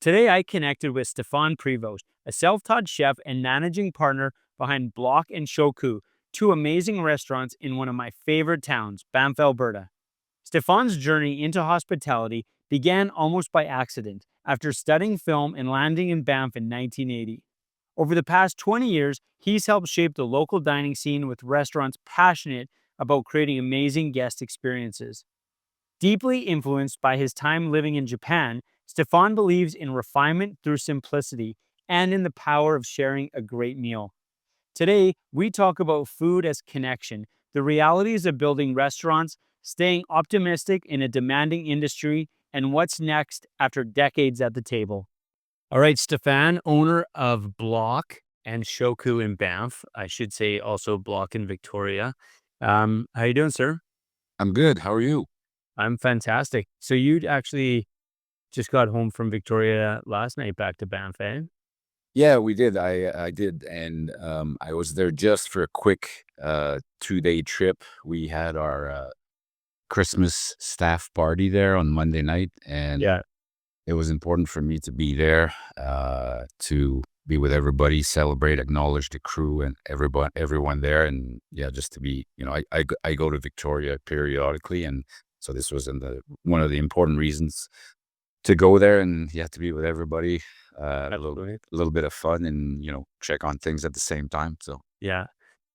Today, I connected with Stephane Prevost, a self-taught chef and managing partner behind Block and Shoku, two amazing restaurants in one of my favorite towns, Banff, Alberta. Stephane's journey into hospitality began almost by accident after studying film and landing in Banff in 1980. Over the past 20 years, he's helped shape the local dining scene with restaurants passionate about creating amazing guest experiences. Deeply influenced by his time living in Japan, Stefan believes in refinement through simplicity and in the power of sharing a great meal. Today, we talk about food as connection, the realities of building restaurants, staying optimistic in a demanding industry, and what's next after decades at the table. All right, Stefan, owner of Block and Shoku in Banff. I should say also Block in Victoria. How you doing, sir? I'm good. How are you? I'm fantastic. So you'd actually just got home from Victoria last night back to Banff, eh? Yeah, we did. I did, and I was there just for a quick 2-day trip. We had our Christmas staff party there on Monday night, and Yeah. it was important for me to be there to be with everybody, celebrate, acknowledge the crew and everyone there, and yeah, just to be. I go to Victoria periodically, and so this was one of the important reasons to go there, and you have to be with everybody, Absolutely. a little bit of fun, and check on things at the same time. So Yeah.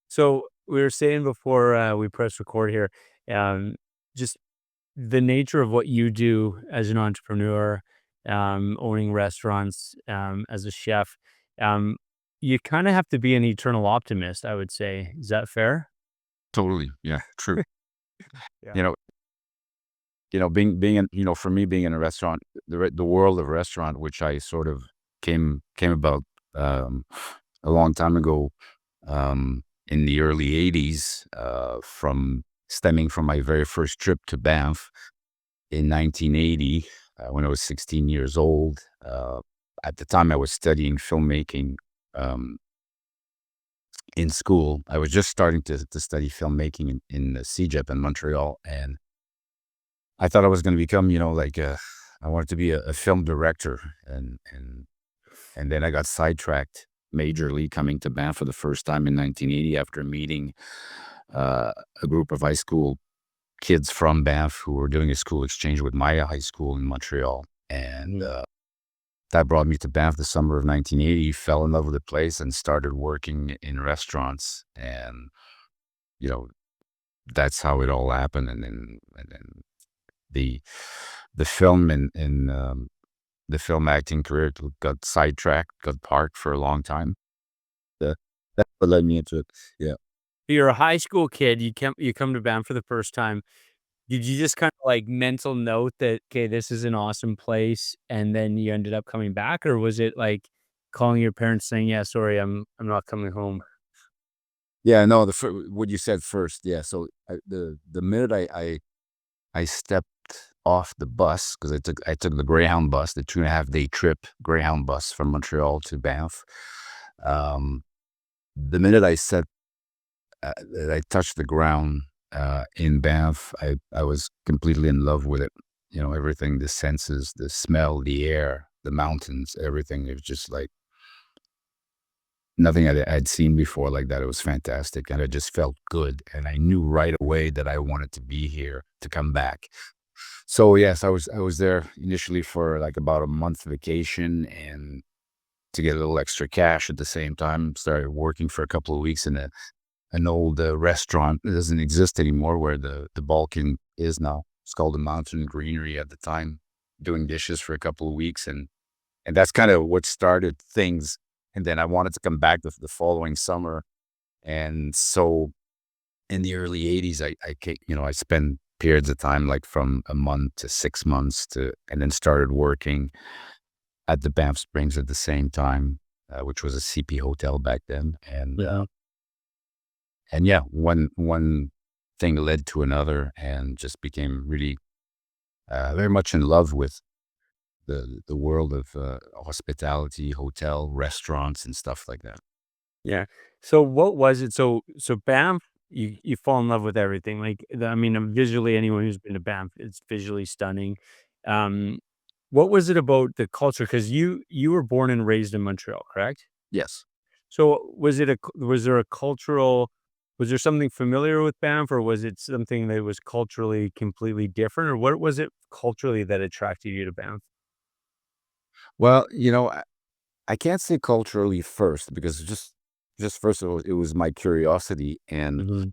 So we were saying before we press record here, um, just the nature of what you do as an entrepreneur, owning restaurants, as a chef, um, you kind of have to be an eternal optimist, I would say. Is that fair? totally, yeah, true. Yeah. You know, being in, for me, being in a restaurant, the world of restaurant, which I sort of came about um, a long time ago, in the early '80s, from stemming from my very first trip to Banff in 1980, when I was 16 years old. At the time, I was studying filmmaking um, in school. I was just starting to study filmmaking in the CEGEP in Montreal, and I thought I was going to become, I wanted to be a film director, and then I got sidetracked majorly coming to Banff for the first time in 1980 after meeting uh, a group of high school kids from Banff who were doing a school exchange with my high school in Montreal. And Mhm. that brought me to Banff the summer of 1980, fell in love with the place and started working in restaurants. And, you know, that's how it all happened. And then the, the film and the film acting career got sidetracked, got parked for a long time. The, that's what led me into it. Yeah. You're a high school kid. You come to Banff for the first time. Did you just kind of like mental note that, okay, this is an awesome place, and then you ended up coming back, or was it like calling your parents saying, "Yeah, sorry, I'm not coming home"? Yeah, no, what you said first. Yeah. So the minute I stepped off the bus, because I took the Greyhound bus, the 2.5-day trip Greyhound bus from Montreal to Banff. Um, the minute that I touched the ground in Banff, I was completely in love with it. Everything, the senses, the smell, the air, the mountains, everything. It was just like nothing I'd seen before like that. It was fantastic, and it just felt good. And I knew right away that I wanted to be here, to come back. So yes, I was there initially for like about a month vacation and to get a little extra cash at the same time. Started working for a couple of weeks in an old restaurant that doesn't exist anymore, where the Balkan is now. It's called the Mountain Greenery at the time, doing dishes for a couple of weeks, and that's kind of what started things. And then I wanted to come back the following summer, and so in the early '80s, I spent periods of time like from a month to 6 months and then started working at the Banff Springs at the same time, which was a CP hotel back then. Yeah. And yeah, one thing led to another, and just became really very much in love with the world of hospitality, hotel, restaurants, and stuff like that. Yeah. So what was it? So Banff, you fall in love with everything. Like I mean, visually, anyone who's been to Banff, it's visually stunning. Um, What was it about the culture? Because you were born and raised in Montreal, correct? Yes. So was there a cultural, was there something familiar with Banff, or was it something that was culturally completely different, or what was it culturally that attracted you to Banff? Well, I can't say culturally first because just first of all, it was my curiosity, Mhm,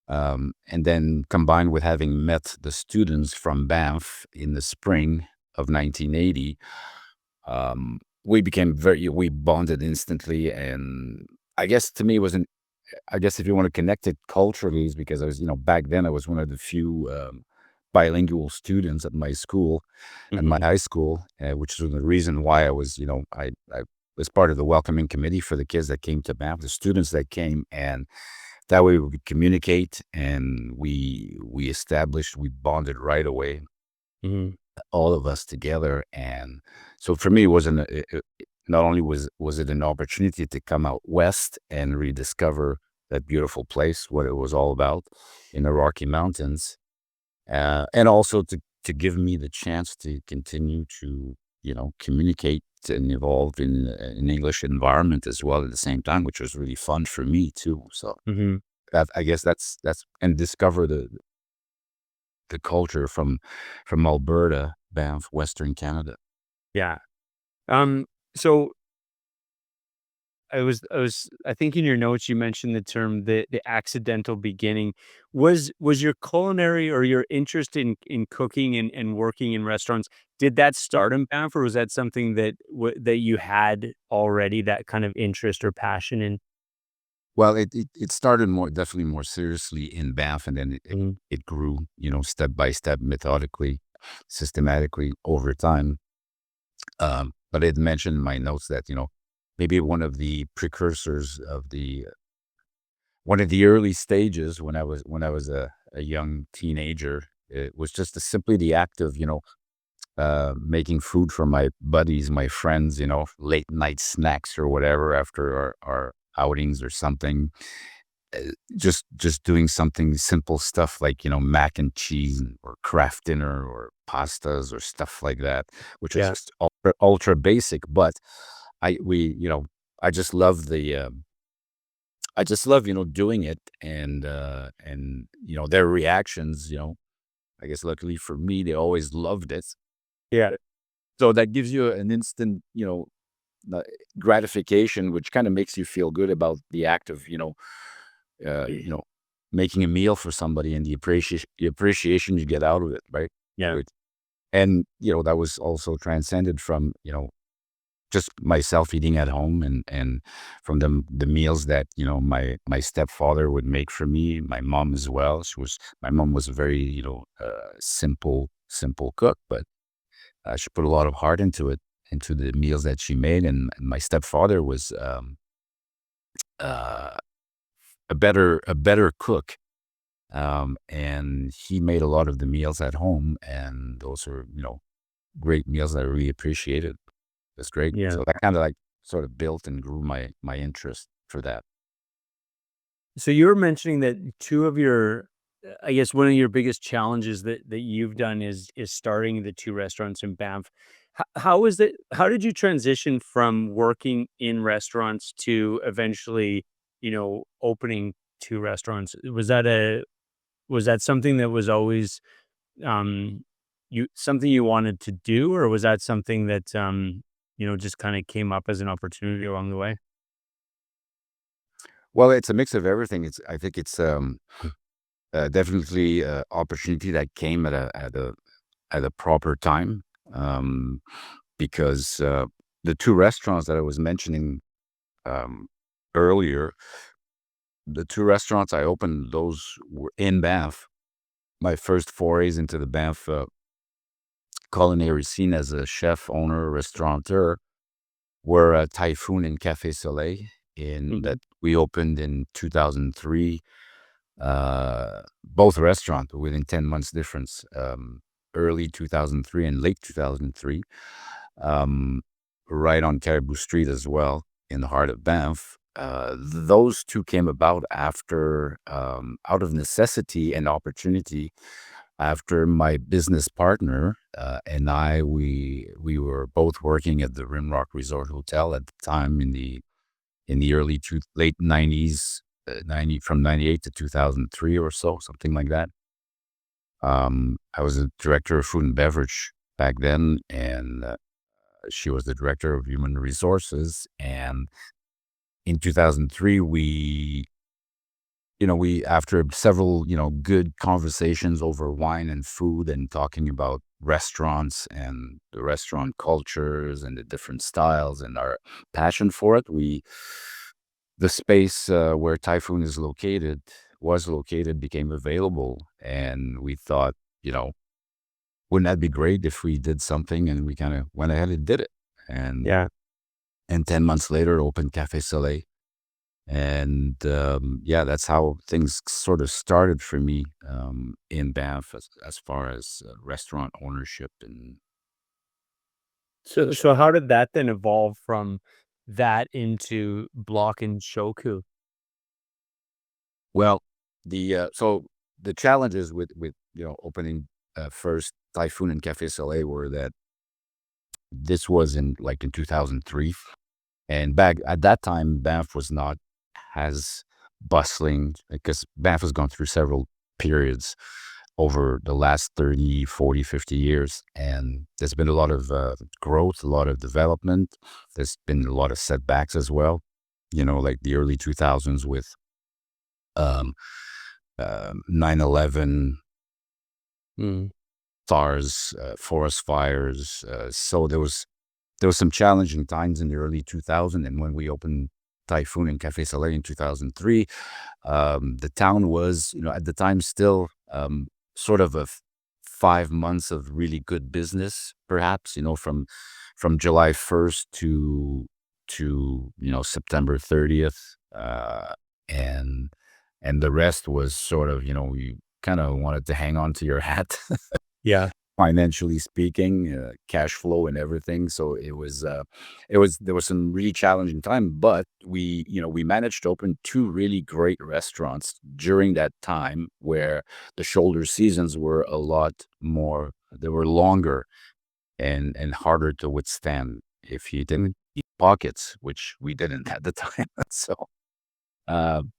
and then combined with having met the students from Banff in the spring of 1980, we bonded instantly, and I guess to me it wasn't. I guess if you want to connect it culturally, is because I was, back then I was one of the few bilingual students at my school, at my mhm, high school, which was the reason why I was, I was part of the welcoming committee for the kids that came to Banff, the students that came, and that way we could communicate, and we bonded right away, mhm, all of us together. And so for me, it wasn't, not only was it an opportunity to come out west and rediscover that beautiful place, what it was all about in the Rocky Mountains, and also to give me the chance to continue to, communicate and evolve in an English environment as well at the same time, which was really fun for me too. So mhm. that, I guess that's and discover the culture from Alberta, Banff, Western Canada. Yeah. Um, so I think in your notes you mentioned the term the accidental beginning. Was your culinary or your interest in cooking and working in restaurants, did that start in Banff, or was that something that that you had already, that kind of interest or passion in? Well, it started definitely more seriously in Banff, and then Mhm. it grew, step by step, methodically, systematically over time. But I had mentioned in my notes that, maybe one of the early stages when I was a young teenager, it was just simply the act of, making food for my buddies, my friends, late night snacks or whatever after our outings or something. Just doing something simple stuff like, mac and cheese or craft dinner or pastas or stuff like that, which is Yeah. just ultra basic. But I we you know I just love I just love, doing it, and their reactions. I guess luckily for me, they always loved it. Yeah. So that gives you an instant, uh, gratification, which kind of makes you feel good about the act of, uh, you know, making a meal for somebody and the appreciation you get out of it, right? Yeah. Which, and that was also transcended from, just myself eating at home, and from the meals that, my stepfather would make for me, my mom as well. My mom was a very, simple cook, but she put a lot of heart into it, into the meals that she made. And my stepfather was, uh, a better cook. And he made a lot of the meals at home, and those are, great meals that I really appreciated. That's great. Yeah. So that kind of like sort of built and grew my interest for that. So you were mentioning that two of your, I guess one of your biggest challenges that you've done is starting the two restaurants in Banff. How is it? How did you transition from working in restaurants to eventually, opening two restaurants? Was that something that was always something you wanted to do, or was that something that just kind of came up as an opportunity along the way? Well, it's a mix of everything. I think it's, definitely a opportunity that came at a proper time, because the two restaurants that I was mentioning, um, earlier, the two restaurants I opened, those were in Banff. My first forays into the Banff culinary scene as a chef, owner, restaurateur were Typhoon and Cafe Soleil, in that Mhm. we opened in 2003. Both restaurants within 10 months difference, early 2003 and late 2003, um, right on Caribou Street as well, in the heart of Banff. Those two came about after, out of necessity and opportunity. after my business partner and I, we were both working at the Rimrock Resort Hotel at the time in the late 90s, 90 from 98 to 2003 or so, something like that. I was a director of food and beverage back then, and she was the director of human resources. And in 2003, we after several, good conversations over wine and food and talking about restaurants and the restaurant cultures and the different styles and our passion for it, the space where Typhoon was located became available, and we thought, you know, wouldn't that be great if we did something, and we kind of went ahead and did it. And Yeah. 10 months later, opened Cafe Soleil. And yeah, that's how things sort of started for me in Banff as far as restaurant ownership. And So how did that then evolve from that into Block and Shoku? well, so the challenges with opening first Typhoon and Cafe Soleil were that this was in 2003. And back at that time, Banff was not as bustling because Banff has gone through several periods over the last 30, 40, 50 years. And there's been a lot of growth, a lot of development. There's been a lot of setbacks as well, like the early 2000s with um, 9/11, Mm. SARS, forest fires. So there was some challenging times in the early 2000s, and when we opened Typhoon and Cafe Soleil in 2003, the town was, at the time still sort of 5 months of really good business, perhaps, from July 1st to September 30th, and the rest was sort of, you kind of wanted to hang on to your hat. Yeah. Financially speaking, cash flow and everything. So there was some really challenging time, but we managed to open two really great restaurants during that time where the shoulder seasons were they were longer and harder to withstand if you didn't eat pockets, which we didn't at the time. So,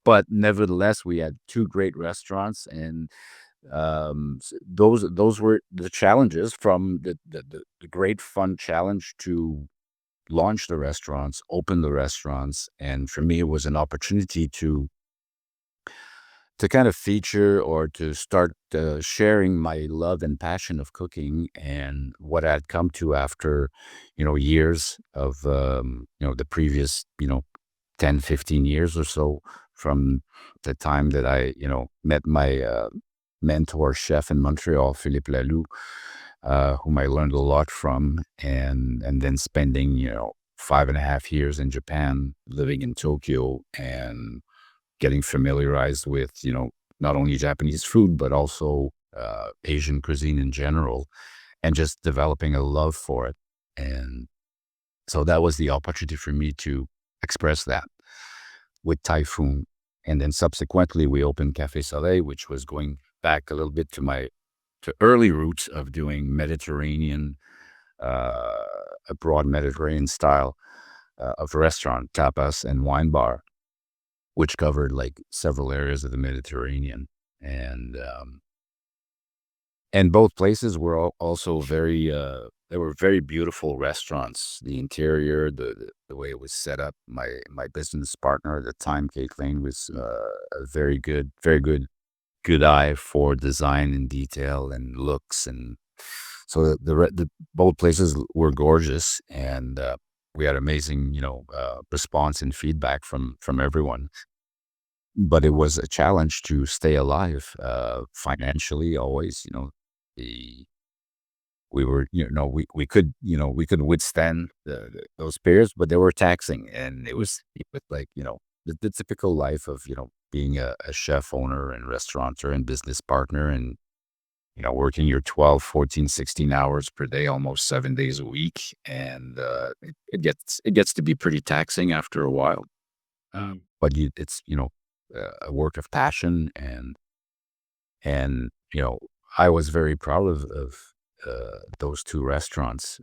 but nevertheless, we had two great restaurants, and those were the challenges from the great fun challenge to launch the restaurants, open the restaurants. And for me, it was an opportunity to kind of feature or to start sharing my love and passion of cooking and what I'd come to after, years of, the previous, 10, 15 years or so from the time that I, met my mentor chef in Montreal, Philippe Laloux, whom I learned a lot from, and then spending, 5.5 years in Japan, living in Tokyo, and getting familiarized with, not only Japanese food, but also Asian cuisine in general, and just developing a love for it. And so that was the opportunity for me to express that with Typhoon. And then subsequently, we opened Cafe Soleil, which was going back a little bit to early roots of doing Mediterranean, uh, a broad Mediterranean style of restaurant, tapas and wine bar, which covered like several areas of the Mediterranean. And both places were also they were very beautiful restaurants. The interior, the way it was set up. My business partner at the time, Kate Lane, was a very good eye for design and detail and looks. And so the both places were gorgeous, and we had amazing, response and feedback from everyone. But it was a challenge to stay alive, financially always, the we were, we could withstand those periods, but they were taxing, and it was like, the typical life of, being a chef owner and restaurateur and business partner, and, working your 12, 14, 16 hours per day, almost 7 days a week. And it gets to be pretty taxing after a while. But it's, a work of passion, and, I was very proud of those two restaurants,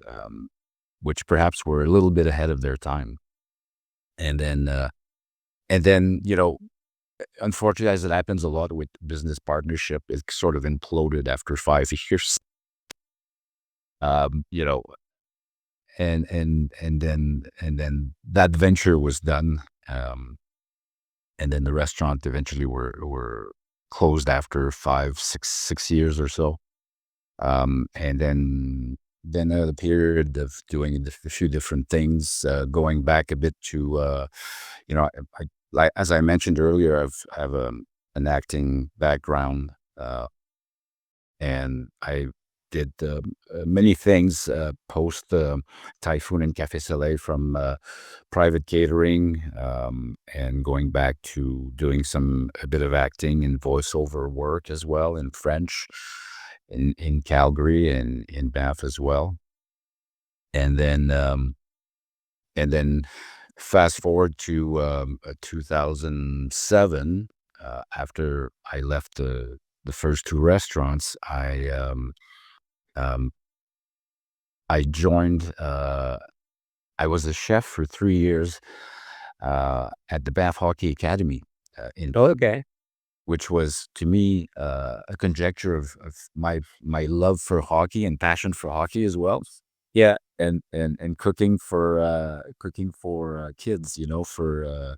which perhaps were a little bit ahead of their time. And then, unfortunately, as it happens a lot with business partnership, it sort of imploded after 5 years. Um, you know, and then that venture was done. And then the restaurant eventually were closed after 5, 6 years or so. And then a period of doing a few different things, going back a bit to, like as I mentioned earlier, I have an acting background, and I did many things post Typhoon and Café Soleil, from private catering, and going back to doing a bit of acting and voiceover work as well in French, in Calgary and in Banff as well. And then and then fast forward to 2007, after I left the first two restaurants, um, I joined. I was a chef for 3 years at the Banff Hockey Academy, in Okay. which was to me a conjecture of my love for hockey and passion for hockey as well. Yeah. And cooking for kids, for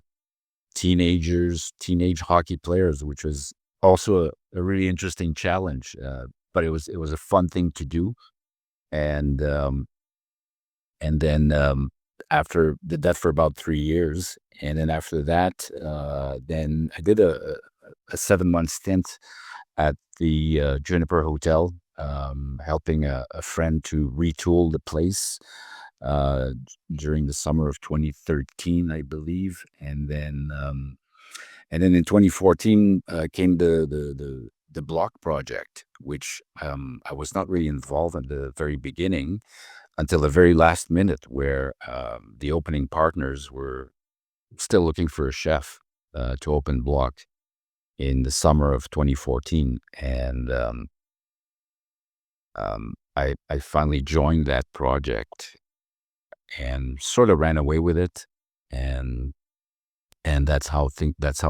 teenage hockey players, which was also a really interesting challenge. But it was a fun thing to do. And then after did that for about 3 years, and then after that, then I did a 7 month stint at the Juniper Hotel, helping a friend to retool the place during the summer of 2013, I believe. And then in 2014 came the Block project, which I was not really involved at the very beginning until the very last minute, where the opening partners were still looking for a chef to open Block in the summer of 2014. And I finally joined that project and sort of ran away with it. And that's how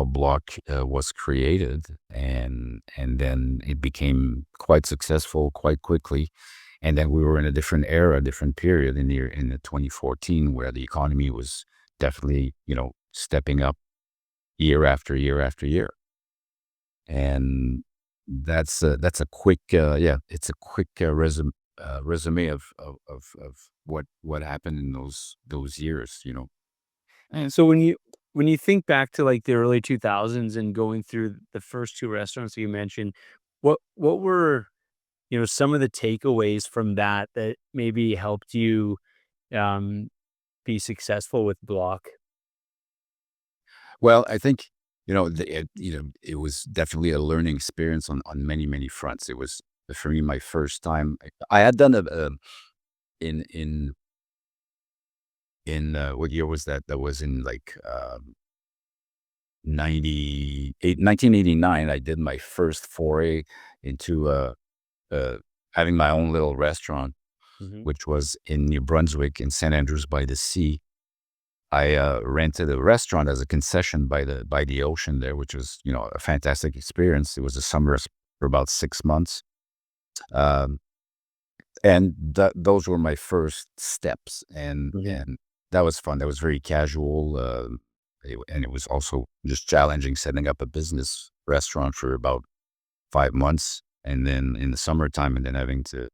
Block was created. And then it became quite successful quite quickly. And then we were in a different era, different period in the 2014, where the economy was definitely, stepping up year after year after year. And that's a quick, it's a quick resume of what happened in those years. And so when you think back to like the early 2000s and going through the first two restaurants that you mentioned, what were, some of the takeaways from that maybe helped you um be successful with Block? Well, I think, it was definitely a learning experience on many, many fronts. It was, for me, my first time. I had done in what year was that? That was in like 1989. I did my first foray into having my own little restaurant, Hmm. which was in New Brunswick, in St. Andrews by the Sea. I rented a restaurant as a concession by the ocean there, which was, a fantastic experience. It was a summer for about 6 months. Um, and those were my first steps. And Hmm. and that was fun. That was very casual. And it was also just challenging, setting up a business restaurant for about 5 months. And then in the summertime, and then having to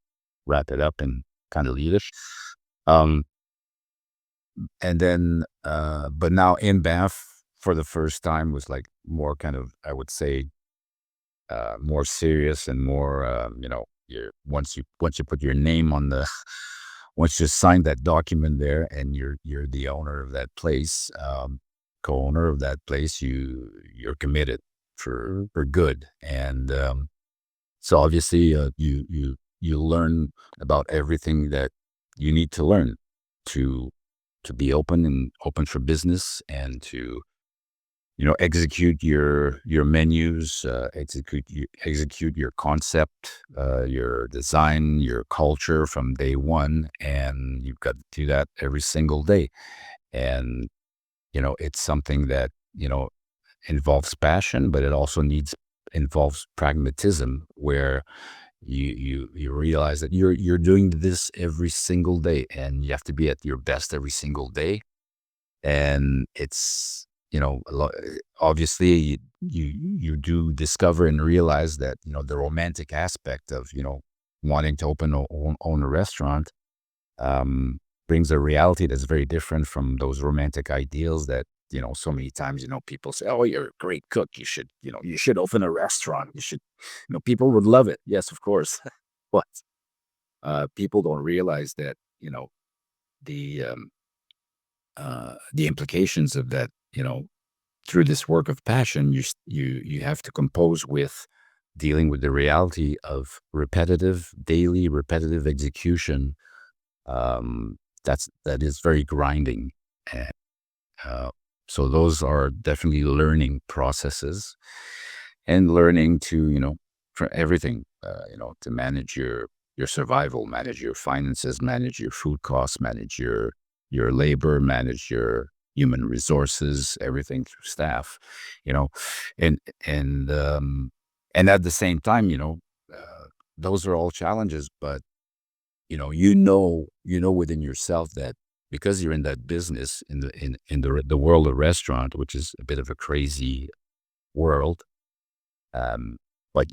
wrap it up and kind of leave it. Um, And then, but now in Banff for the first time was like more kind of, I would say, more serious and more, once you put your name on the, once you sign that document there, and you're the owner of that place, co-owner of that place, you're committed for good. And so obviously, you learn about everything that you need to learn to to be open for business, and to execute your menus, execute your concept, your design, your culture from day one, and you've got to do that every single day. And it's something that involves passion, but it also involves pragmatism, where you realize that you're doing this every single day, and you have to be at your best every single day. And it's obviously you do discover and realize that the romantic aspect of wanting to own a restaurant um brings a reality that's very different from those romantic ideals that so many times people say, oh, you're a great cook, you should open a restaurant, you should, people would love it, yes, of course. But people don't realize that the the implications of that, through this work of passion, you have to compose with dealing with the reality of daily repetitive execution. That is very grinding, and so those are definitely learning processes, and learning to for everything, to manage your survival, manage your finances, manage your food costs, manage your labor, manage your human resources, everything through staff, you know, and and um, and at the same time, those are all challenges. But within yourself that because you're in that business, in the world of restaurant, which is a bit of a crazy world. um, but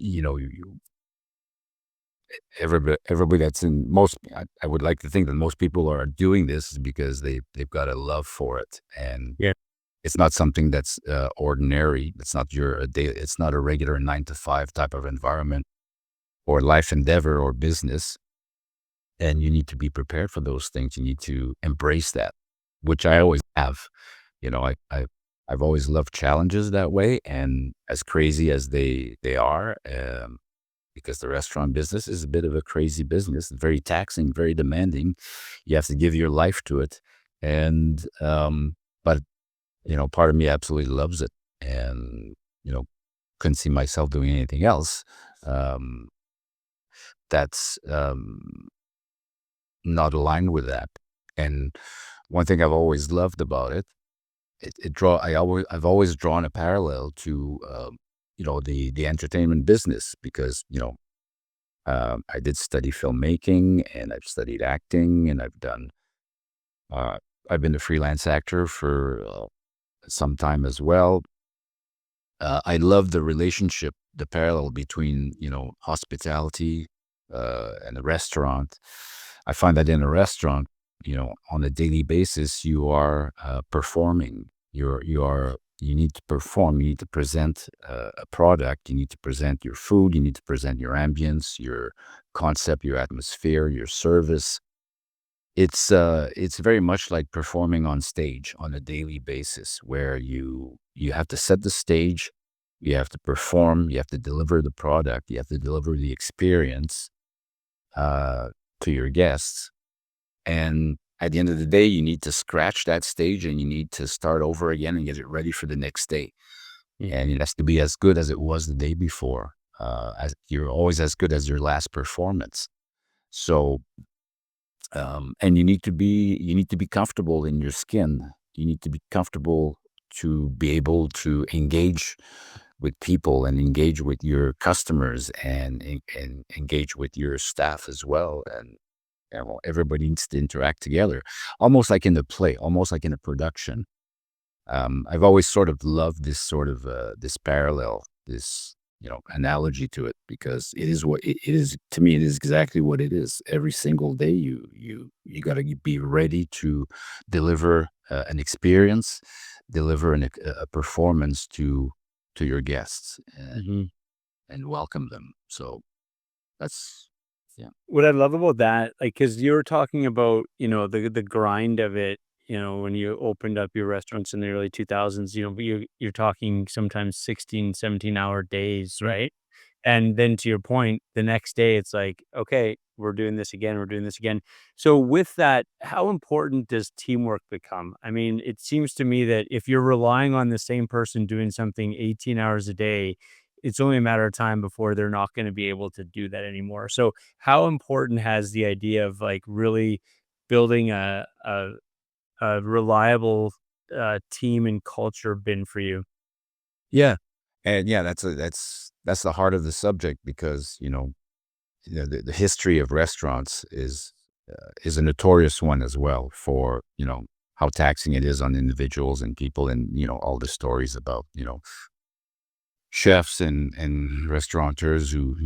everybody that's in most, I would like to think that most people are doing this because they've got a love for it, and Yeah. it's not something that's ordinary. It's not a day. It's not a regular 9 to 5 type of environment or life endeavor or business. And you need to be prepared for those things. You need to embrace that, which I always have. I've always loved challenges that way, and as crazy as they are. Because the restaurant business is a bit of a crazy business, very taxing, very demanding. You have to give your life to it. And, but, part of me absolutely loves it, and, you know, couldn't see myself doing anything else. Um, that's, not aligned with that. And one thing I've always loved about I've always drawn a parallel to, the entertainment business, because, I did study filmmaking, and I've studied acting, and uh, I've been a freelance actor for some time as well. I love the relationship, the parallel between, hospitality and a restaurant. I find that in a restaurant, on a daily basis, you are performing. You need to perform. You need to present a product. You need to present your food. You need to present your ambience, your concept, your atmosphere, your service. It's very much like performing on stage on a daily basis, where you have to set the stage, you have to perform, you have to deliver the product, you have to deliver the experience uh, to your guests. And at the end of the day, you need to scratch that stage, and you need to start over again and get it ready for the next day. Mm. And it has to be as good as it was the day before. As you're always as good as your last performance. So and you need to be comfortable in your skin. You need to be comfortable to be able to engage with people, and engage with your customers, and engage with your staff as well. And everybody needs to interact together, almost like in a play, almost like in a production. I've always sort of loved this parallel, this analogy to it, because it is what it is to me. It is exactly what it is. Every single day, you got to be ready to deliver an experience, deliver a performance to your guests, Mhm. and welcome them. So that's yeah. What I love about that, like, because you were talking about, the grind of it, when you opened up your restaurants in the early 2000s, but you're talking sometimes 16, 17-hour days, right? And then to your point, the next day it's like, okay, we're doing this again, we're doing this again. So with that, how important does teamwork become? I mean, it seems to me that if you're relying on the same person doing something 18 hours a day, it's only a matter of time before they're not going to be able to do that anymore. So how important has the idea of like really building a reliable team and culture been for you? Yeah. And yeah, that's the heart of the subject because, the history of restaurants is a notorious one as well for, how taxing it is on individuals and people and, all the stories about, chefs and restaurateurs who,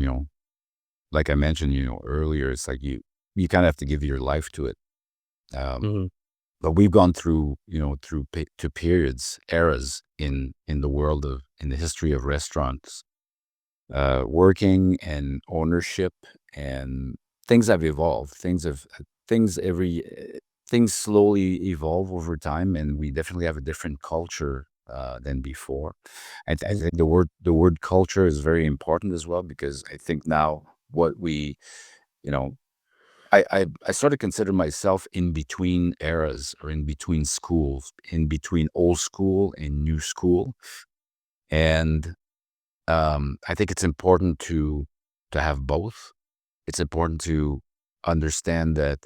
like I mentioned, earlier, it's like you kind of have to give your life to it. Um, Hmm. but we've gone through, two periods, eras in the world of in the history of restaurants, working and ownership, and things have evolved. Things every things slowly evolve over time, and we definitely have a different culture than before. I think the word culture is very important as well because I think now what we you know I sort of consider myself in between eras or in between schools, in between old school and new school, and I think it's important to have both. It's important to understand that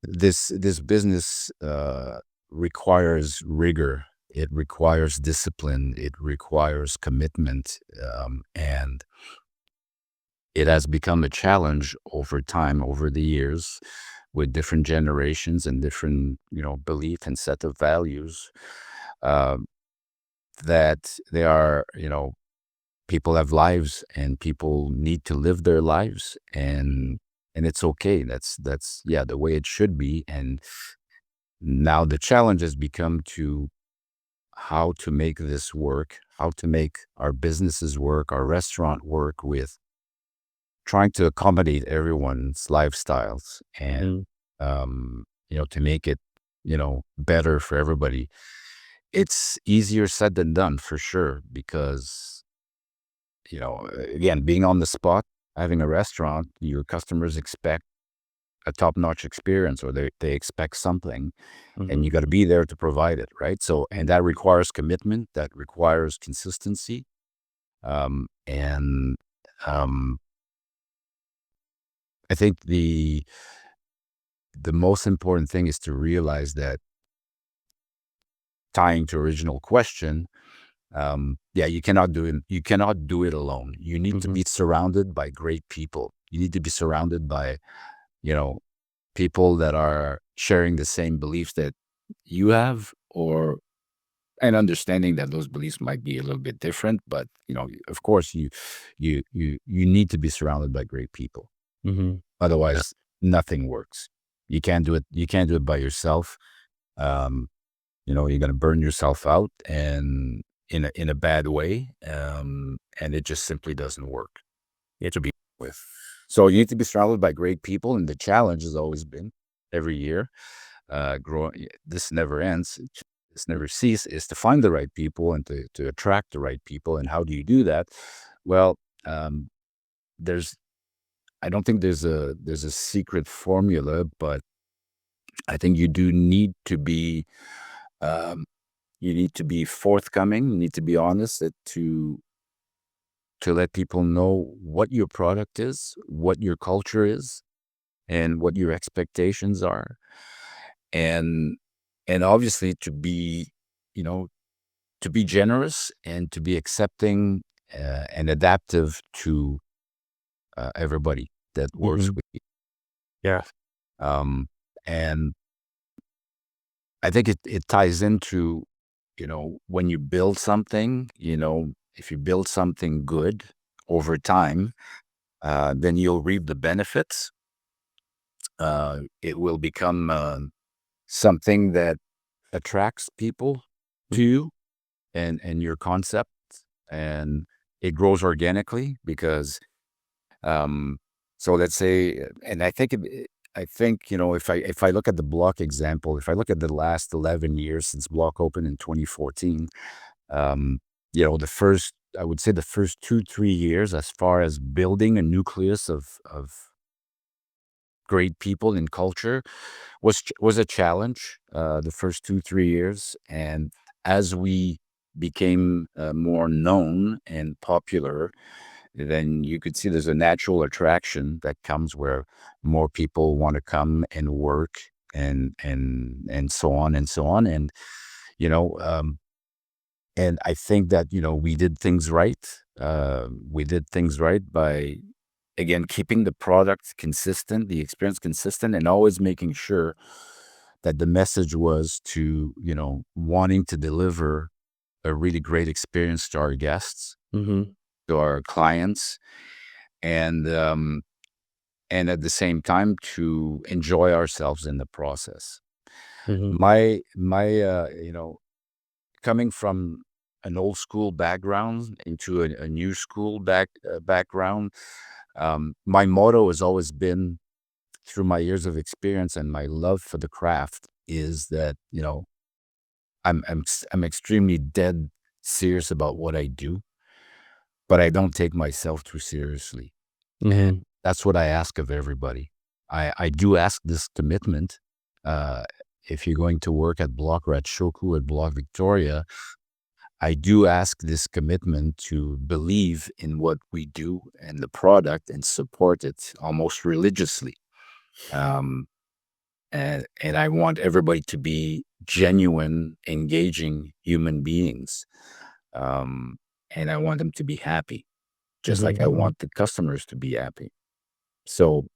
this business requires rigor. It requires discipline. It requires commitment, and it has become a challenge over time, over the years, with different generations and different belief and set of values. Uh, that they are people have lives and people need to live their lives and it's okay. That's yeah, the way it should be. And now the challenge has become to how to make this work, how to make our businesses work, our restaurant work with trying to accommodate everyone's lifestyles and Hmm. to make it better for everybody. It's easier said than done for sure because again, being on the spot, having a restaurant, your customers expect a top-notch experience or they expect something and Hmm. you got to be there to provide it, right? So, and that requires commitment, that requires consistency. And um, I think the most important thing is to realize that tying to original question, yeah, you cannot do it alone. You need to Hmm. be surrounded by great people. You need to be surrounded by, you know, people that are sharing the same beliefs that you have, or and understanding that those beliefs might be a little bit different, but of course, you need to be surrounded by great people. Hmm. Otherwise, nothing works. You can't do it by yourself. Um, you're going to burn yourself out and in a bad way, and it just simply doesn't work to be with. So you need to be surrounded by great people, and the challenge has always been every year, growing. This never ends. This never ceases. Is to find the right people and to attract the right people. And how do you do that? Well, um, there's. I don't think there's a secret formula, but I think you do need to be. Um, you need to be forthcoming. You need to be honest to let people know what your product is, what your culture is, and what your expectations are, and obviously you know to be generous and to be accepting and adaptive to everybody that works Hmm. with you. Yeah. Um, and I think it ties into when you build something, if you build something good over time, then you'll reap the benefits. It will become something that attracts people to you and your concept, and it grows organically because um so let's say, and I think if I look at the block example, if I look at the last 11 years since block opened in 2014, um the first I would say the first 2, 3 years, as far as building a nucleus of great people and culture, was a challenge. The first 2, 3 years, and as we became more known and popular, then you could see there's a natural attraction that comes where more people want to come and work and so on and so on. And you know, and I think that we did things right. We did things right by, again, keeping the product consistent, the experience consistent, and always making sure that the message was to wanting to deliver a really great experience to our guests, Mm-hmm. to our clients, and at the same time to enjoy ourselves in the process. Mm-hmm. My coming from an old school background into a new school background, my motto has always been, through my years of experience and my love for the craft, is that I'm extremely dead serious about what I do, but I don't take myself too seriously. Mm-hmm. And that's what I ask of everybody. I do ask this commitment. Uh, if you're going to work at Block or at Shoku, at Block Victoria, I do ask this commitment to believe in what we do and the product and support it almost religiously. Um, and I want everybody to be genuine, engaging human beings. Um, and I want them to be happy, just like I want the customers to be happy. So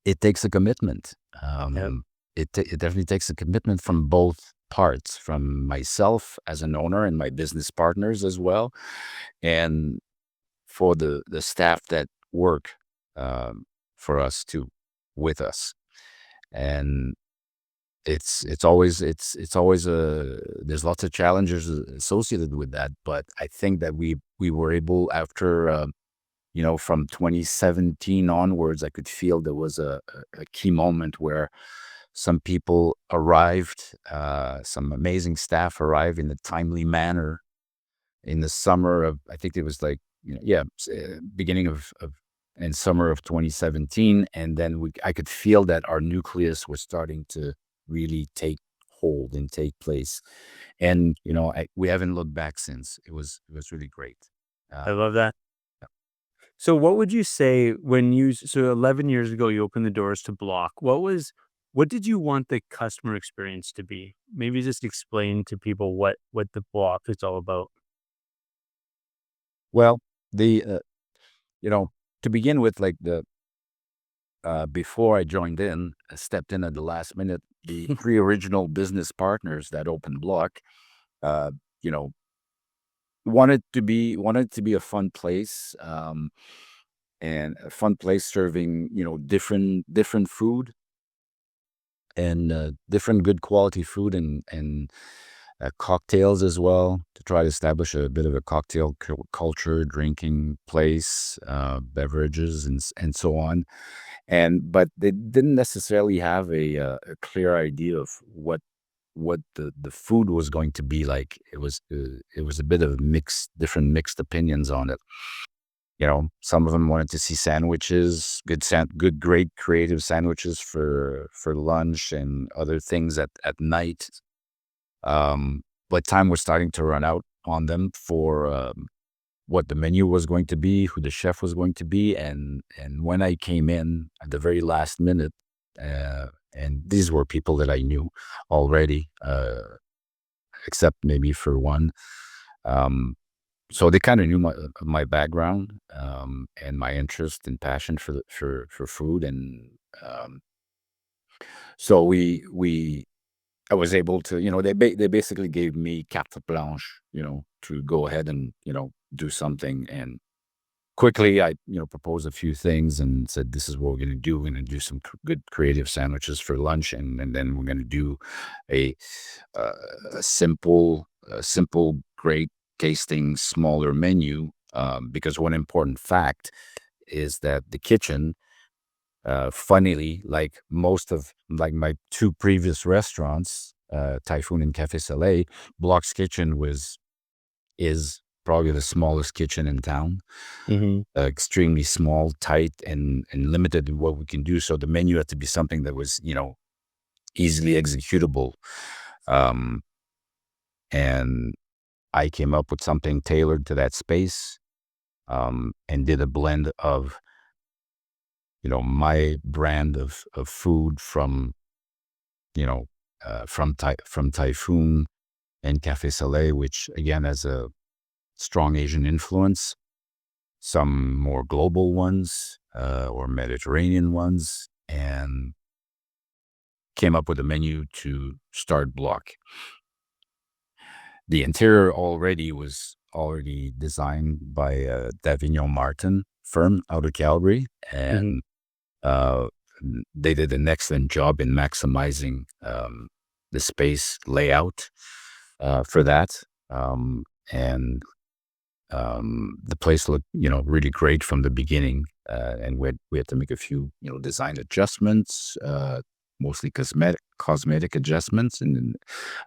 it takes a commitment. Yep. It definitely takes a commitment from both parts, from myself as an owner and my business partners as well, and for the staff that work for us too, with us. And it's always a there's lots of challenges associated with that, but I think that we were able, after from 2017 onwards, I could feel there was a key moment where some people arrived, some amazing staff arrived in a timely manner in the summer of, I think it was like, beginning of and summer of 2017. And then I could feel that our nucleus was starting to really take hold and take place. And, we haven't looked back since. It was really great. I Um, love that. So what would you say when so 11 years ago, you opened the doors to Block. What did you want the customer experience to be? Maybe just explain to people what the Block is all about. well, the, you know, to begin with, like before I joined in, I stepped in at the last minute. The three original business partners that opened Block, uh, you know, wanted to be a fun place, and a fun place serving different food, and different good quality food, and cocktails as well, to try to establish a bit of a cocktail culture, drinking place, beverages, and so on. But they didn't necessarily have a clear idea of what the food was going to be like. It was a bit of different mixed opinions on it. Some of them wanted to see sandwiches, good, great creative sandwiches for lunch, and other things at night. But time was starting to run out on them for what the menu was going to be, who the chef was going to be. And when I came in at the very last minute, and these were people that I knew already, except maybe for one. Um, so they kind of knew my background, and my interest and passion for food. And um, so I was able to, they basically gave me carte blanche, to go ahead and do something. And quickly, I proposed a few things and said, "This is what we're going to do. We're going to do some good creative sandwiches for lunch, and then we're going to do a uh, a simple, great tasting, smaller menu." Because one important fact is that the kitchen, funnily, like most of like my two previous restaurants, Typhoon and Cafe Soleil, Block's kitchen is probably the smallest kitchen in town, Mm-hmm. extremely small, tight, and limited in what we can do. So the menu had to be something that was, easily executable. Um, and I came up with something tailored to that space, and did a blend of, my brand of food from, from Typhoon and Café Soleil, which again has a strong Asian influence, some more global ones, or Mediterranean ones, and came up with a menu to start Block. The interior was already designed by a Davignon Martin firm out of Calgary, Mm-hmm. and uh, they did an excellent job in maximizing the space layout for that. And the place looked, really great from the beginning. And we had to make a few, design adjustments, mostly cosmetic adjustments, and then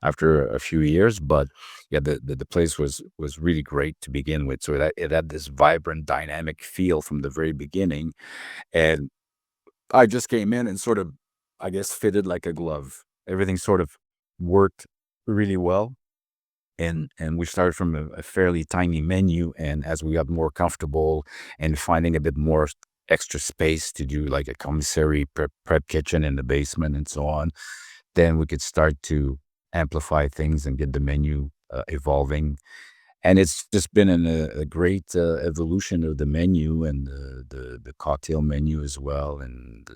after a few years. But yeah, the place was really great to begin with. So it had this vibrant, dynamic feel from the very beginning. And I just came in and sort of, I guess, fitted like a glove. Everything sort of worked really well. And we started from a fairly tiny menu, and as we got more comfortable and finding a bit more extra space to do like a commissary prep kitchen in the basement and so on, then we could start to amplify things and get the menu evolving. And it's just been a great evolution of the menu, and the cocktail menu as well, and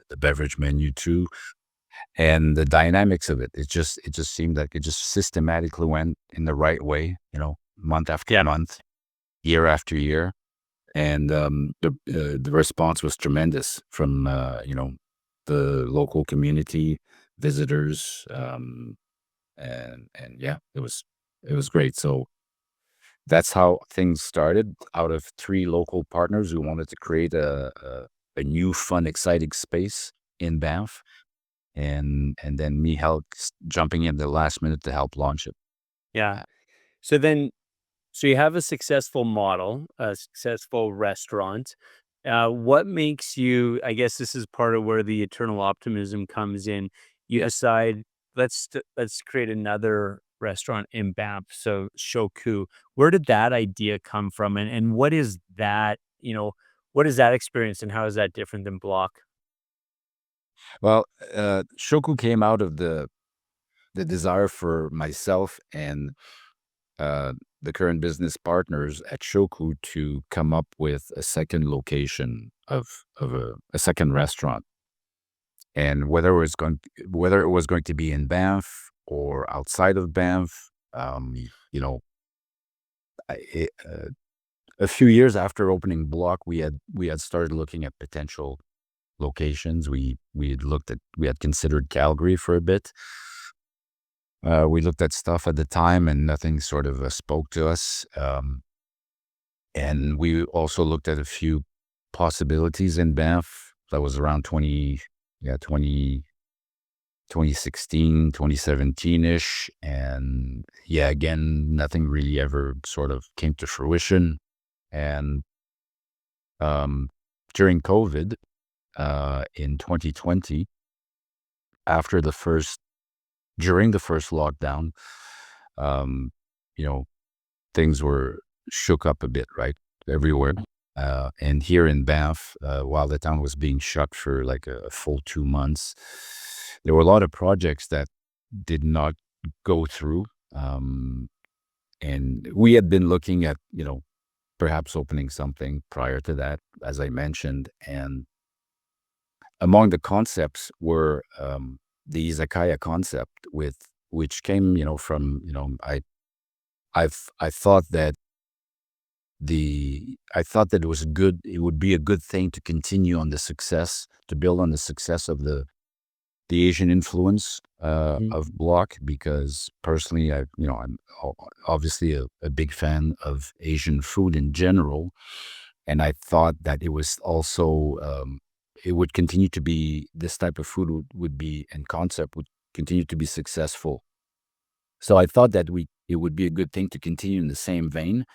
the beverage menu too, and the dynamics of it. It just seemed like it just systematically went in the right way, month after Yeah. month, year after year, and the response was tremendous from the local community, visitors, and yeah, it was great. So that's how things started. Out of three local partners who wanted to create a new, fun, exciting space in Banff, and then me jumping in the last minute to help launch it. Yeah. So then, so you have a successful model, a successful restaurant. What makes you, I guess this is part of where the eternal optimism comes in. You decide, let's create another restaurant in Banff. So Shoku, where did that idea come from? And what is that, what is that experience and how is that different than Block? Well, Shoku came out of the desire for myself and uh, the current business partners at Shoku to come up with a second location of a second restaurant, and whether it was going to be in Banff or outside of Banff, you know, I, it, a few years after opening Block, we had started looking at potential locations. We had considered Calgary for a bit. We looked at stuff at the time, and nothing sort of spoke to us. And we also looked at a few possibilities in Banff. That was around 2016, 2017-ish. And yeah, again, nothing really ever sort of came to fruition. And um, during COVID, in 2020, after during the first lockdown, um, you know, things were shook up a bit, right? Everywhere. And here in Banff, while the town was being shut for like a full 2 months, there were a lot of projects that did not go through. Um, and we had been looking at, perhaps opening something prior to that, as I mentioned. And among the concepts were the Izakaya concept, which came, from, I thought that it would be a good thing to continue on the success, to build on the success of the Asian influence Mhm. of Block, because personally, I'm obviously a big fan of Asian food in general, and I thought that it was also it would continue to be this type of food would be and concept would continue to be successful. So I thought that it would be a good thing to continue in the same vein,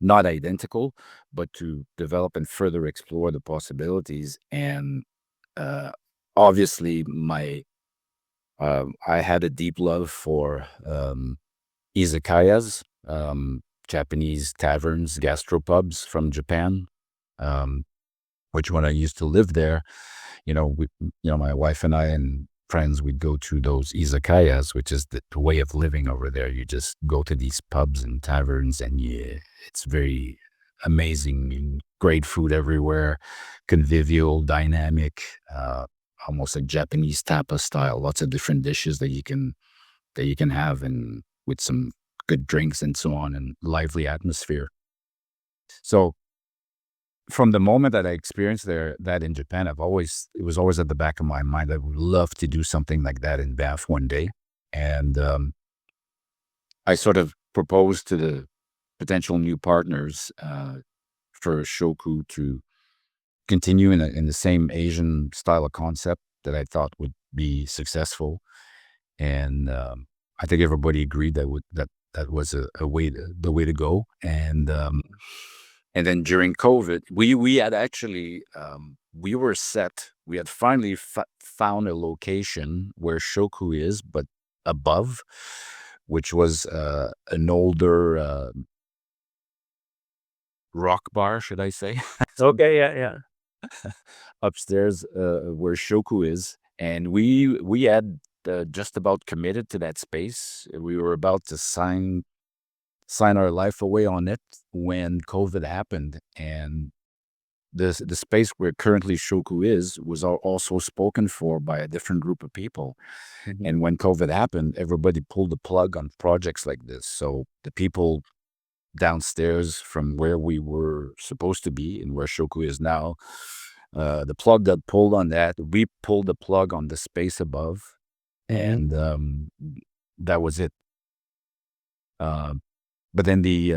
not identical, but to develop and further explore the possibilities. And uh, obviously, I had a deep love for izakayas, Japanese taverns, gastropubs from Japan. Um, which when I used to live there, my wife and I and friends, we'd go to those izakayas, which is the way of living over there. You just go to these pubs and taverns, and it's very amazing. And great food everywhere, convivial, dynamic, almost like Japanese tapa style. Lots of different dishes that you can have, and with some good drinks and so on, and lively atmosphere. So from the moment that I experienced that in Japan, it was always at the back of my mind. I would love to do something like that in Banff one day. And I sort of proposed to the potential new partners for Shoku to continue in the same Asian style of concept that I thought would be successful. And I think everybody agreed that was the way to go. And then during COVID, we had actually we were set. We had finally found a location where Shoku is, but above, which was an older rock bar, should I say, Okay, yeah, yeah. upstairs where Shoku is, and we had just about committed to that space. We were about to sign our life away on it when COVID happened, and the space where currently Shoku is was also spoken for by a different group of people. Mhm. And when COVID happened, everybody pulled the plug on projects like this. So the people downstairs from where we were supposed to be and where Shoku is now, the plug got pulled on that. We pulled the plug on the space above, and that was it. Uh, but then the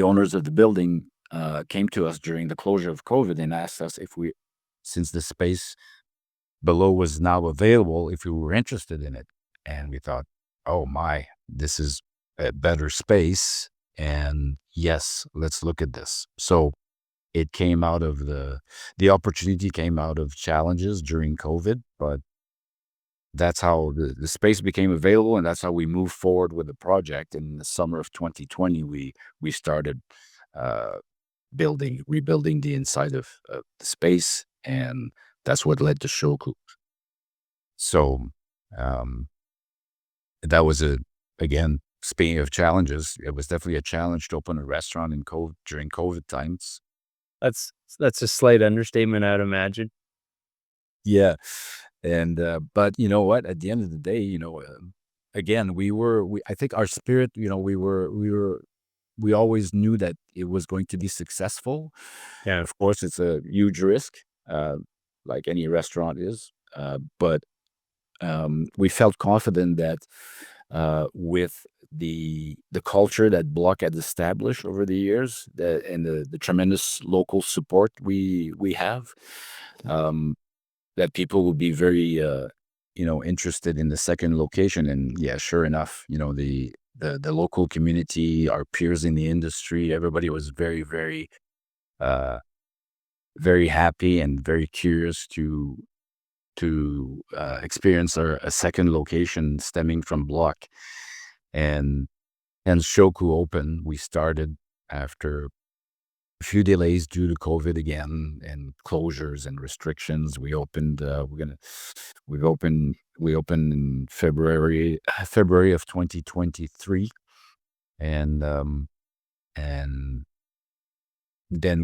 owners of the building came to us during the closure of COVID and asked us since the space below was now available, if we were interested in it. And we thought, oh my, this is a better space. And yes, let's look at this. So it came out of the opportunity came out of challenges during COVID, but that's how the space became available, and that's how we moved forward with the project. In the summer of 2020, we started uh, rebuilding the inside of the space, and that's what led to Shoku. So um, that was again, speaking of challenges, it was definitely a challenge to open a restaurant during COVID times. That's a slight understatement, I'd imagine. Yeah, and but you know what? At the end of the day, again, I think our spirit, we always knew that it was going to be successful. Yeah. Of course, it's a huge risk, like any restaurant is, but we felt confident that with the culture that Block had established over the years, and the tremendous local support we have, um, that people would be very interested in the second location. And yeah, sure enough, the local community, our peers in the industry, everybody was very, very uh, very happy and very curious to experience a second location stemming from Block. And Shoku opened. We started after a few delays due to COVID again and closures and restrictions. We opened in February of 2023. And then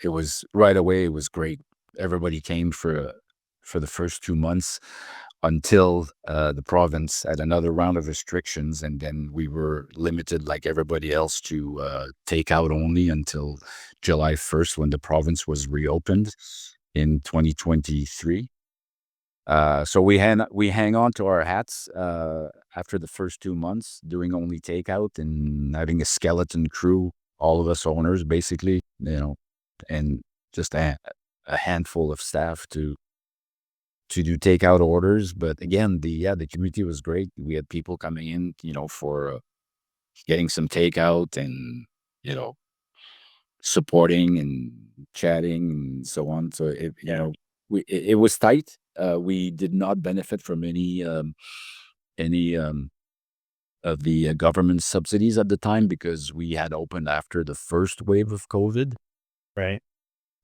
it was right away. It was great. Everybody came for the first 2 months until the province had another round of restrictions, and then we were limited, like everybody else, to takeout only until July 1st, when the province was reopened in 2023. So we hang on to our hats after the first 2 months, doing only takeout and having a skeleton crew, all of us owners, basically, and just a handful of staff to do takeout orders. But again, the community was great. We had people coming in, for getting some takeout and you know supporting and chatting and so on. So Yeah. it was tight. We did not benefit from any of the government subsidies at the time because we had opened after the first wave of COVID. Right.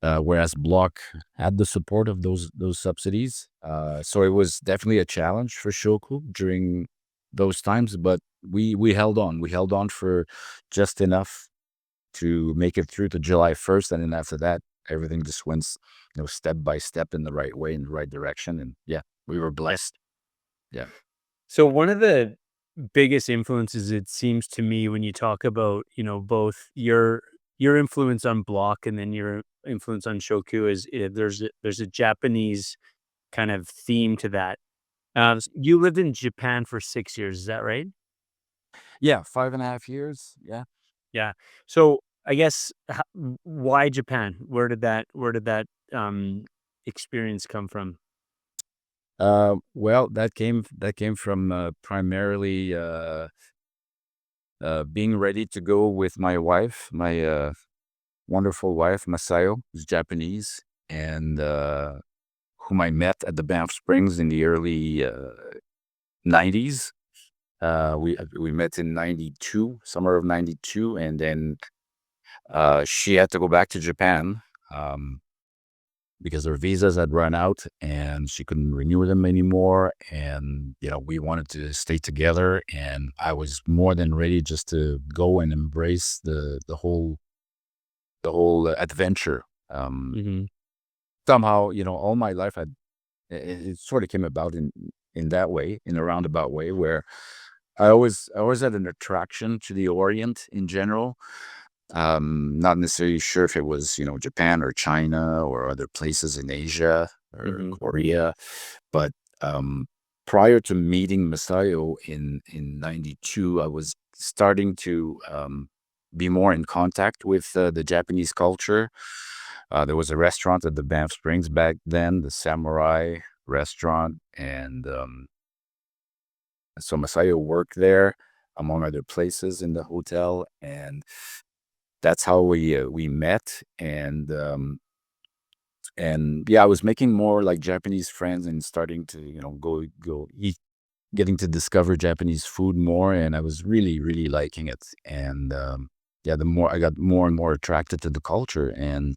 Whereas Block had the support of those subsidies. So it was definitely a challenge for Shoku during those times, but we held on. We held on for just enough to make it through to July 1st, and then after that, everything just went, step by step in the right way, in the right direction, and yeah, we were Yeah. blessed. Yeah. So one of the biggest influences, it seems to me, when you talk about, both your influence on Block and then your influence on Shoku is, there's a Japanese kind of theme to that. You lived in Japan for 6 years, is that right? Yeah, 5.5 years. Yeah. Yeah. So I guess, why Japan? Where did that experience come from? Well, that came from primarily being ready to go with my wife, my wonderful wife, Masayo, who's Japanese, and whom I met at the Banff Springs in the early 90s. We met in 92, summer of 92, and then she had to go back to Japan um, because her visas had run out and she couldn't renew them anymore. And, we wanted to stay together. And I was more than ready just to go and embrace the whole adventure. Um, Mhm. Somehow, all my life, it sort of came about in that way, in a roundabout way, where I always had an attraction to the Orient in general. Not necessarily sure if it was, Japan or China or other places in Asia or Mhm. Korea, but um, prior to meeting Masayo in '92, I was starting to be more in contact with the Japanese culture. There was a restaurant at the Banff Springs back then, the Samurai restaurant, and so Masayo worked there, among other places in the hotel, and that's how we met. And yeah, I was making more like Japanese friends and starting to go eat, getting to discover Japanese food more, and I was really really liking it. And yeah, the more I got more and more attracted to the culture, and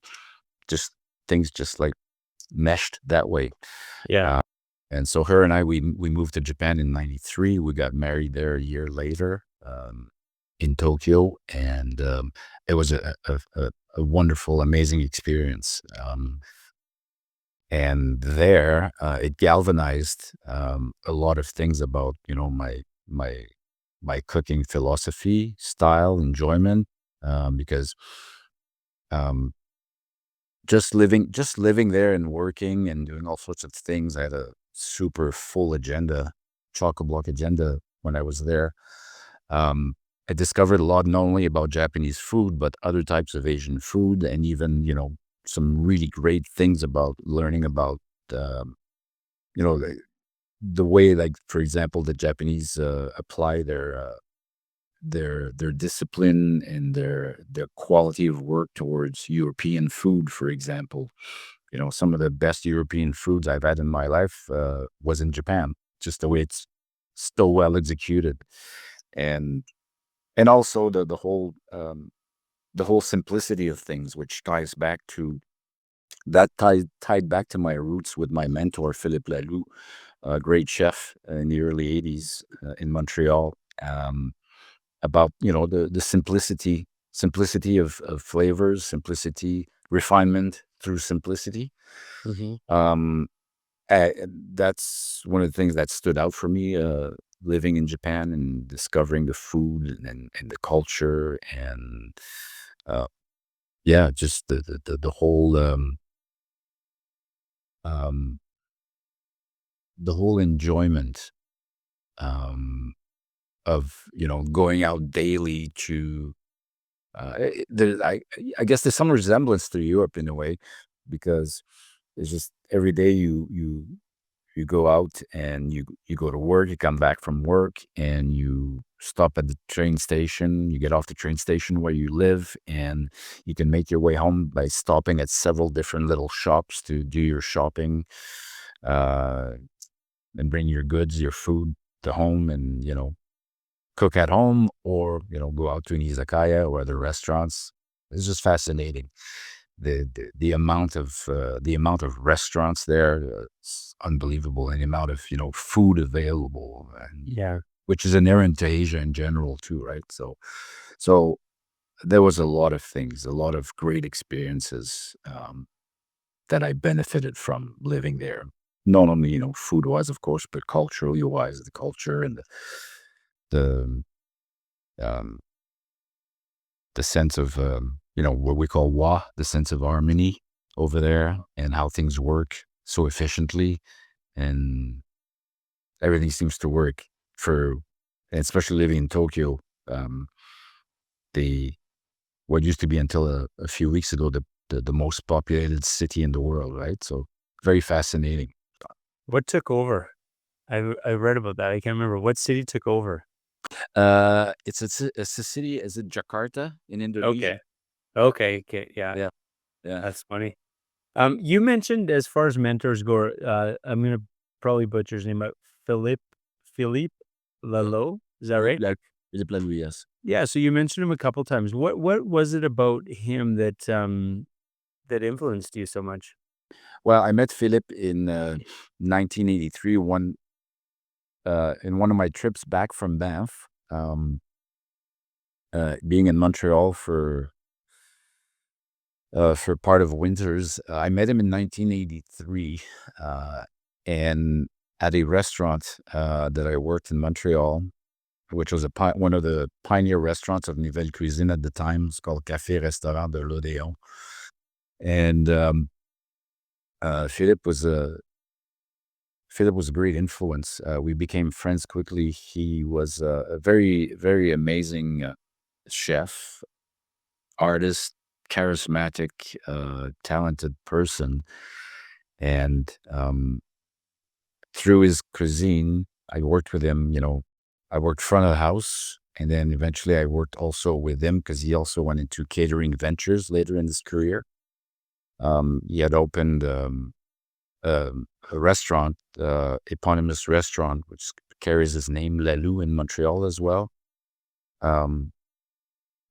just things just like meshed that way. Yeah. Uh, and so her and I, we moved to Japan in '93. We got married there a year later in Tokyo, and it was a wonderful, amazing experience. And there, it galvanized a lot of things about my my cooking philosophy, style, enjoyment, because um, just living there and working and doing all sorts of things. I had a super full agenda, chock-a-block agenda when I was there. Um, I discovered a lot not only about Japanese food, but other types of Asian food, and even, some really great things about learning about, um, the way, like, for example, the Japanese apply their discipline and their quality of work towards European food, for example. Some of the best European foods I've had in my life was in Japan, just the way it's so well executed. And and also the whole simplicity of things, which ties back to that tied back to my roots with my mentor, Philippe Laloux, a great chef in the early '80s in Montreal. About the simplicity of flavors, simplicity, refinement through simplicity. Mhm. Um, that's one of the things that stood out for me, living in Japan and discovering the food and the culture, and uh, yeah, just um, the whole enjoyment um, of going out daily to. I guess there's some resemblance to Europe in a way, because it's just every day you go out and you go to work, you come back from work, and you stop at the train station. You get off the train station where you live, and you can make your way home by stopping at several different little shops to do your shopping, uh, and bring your goods, your food to home, and cook at home, or go out to an izakaya or other restaurants. It's just fascinating. The amount of restaurants there, is unbelievable, and the amount of food available, and Yeah. which is inherent to Asia in general too, right? So there was a lot of things, a lot of great experiences, that I benefited from living there. Not only food wise, of course, but culturally wise, the culture and the um, the sense of what we call the sense of harmony over there, and how things work so efficiently, and everything seems to work for, and especially living in Tokyo, um, the what used to be until a few weeks ago the most populated city in the world, right? So very fascinating. What took over? I read about that. I can't remember what city took over. It's a city. Is it Jakarta in Indonesia? Okay. Okay. Okay. Yeah. Yeah, yeah. That's funny. You mentioned as far as mentors go, I'm gonna probably butcher his name, but Philippe Lalo. Is that right? Like Philip Lalou, yes. Yeah. So you mentioned him a couple times. What was it about him that that influenced you so much? Well, I met Philip in 1983, in one of my trips back from Banff, being in Montreal for part of winters. I met him in 1983, and at a restaurant that I worked in Montreal, which was one of the pioneer restaurants of Nouvelle Cuisine at the time. It's called Café Restaurant de l'Odéon. And Philip was a great influence. We became friends quickly. He was a very, very amazing chef, artist, charismatic, talented person. And through his cuisine, I worked with him. I worked front of the house, and then eventually I worked also with him because he also went into catering ventures later in his career. He had opened a restaurant, eponymous restaurant, which carries his name, Lalou, in Montreal as well. Um,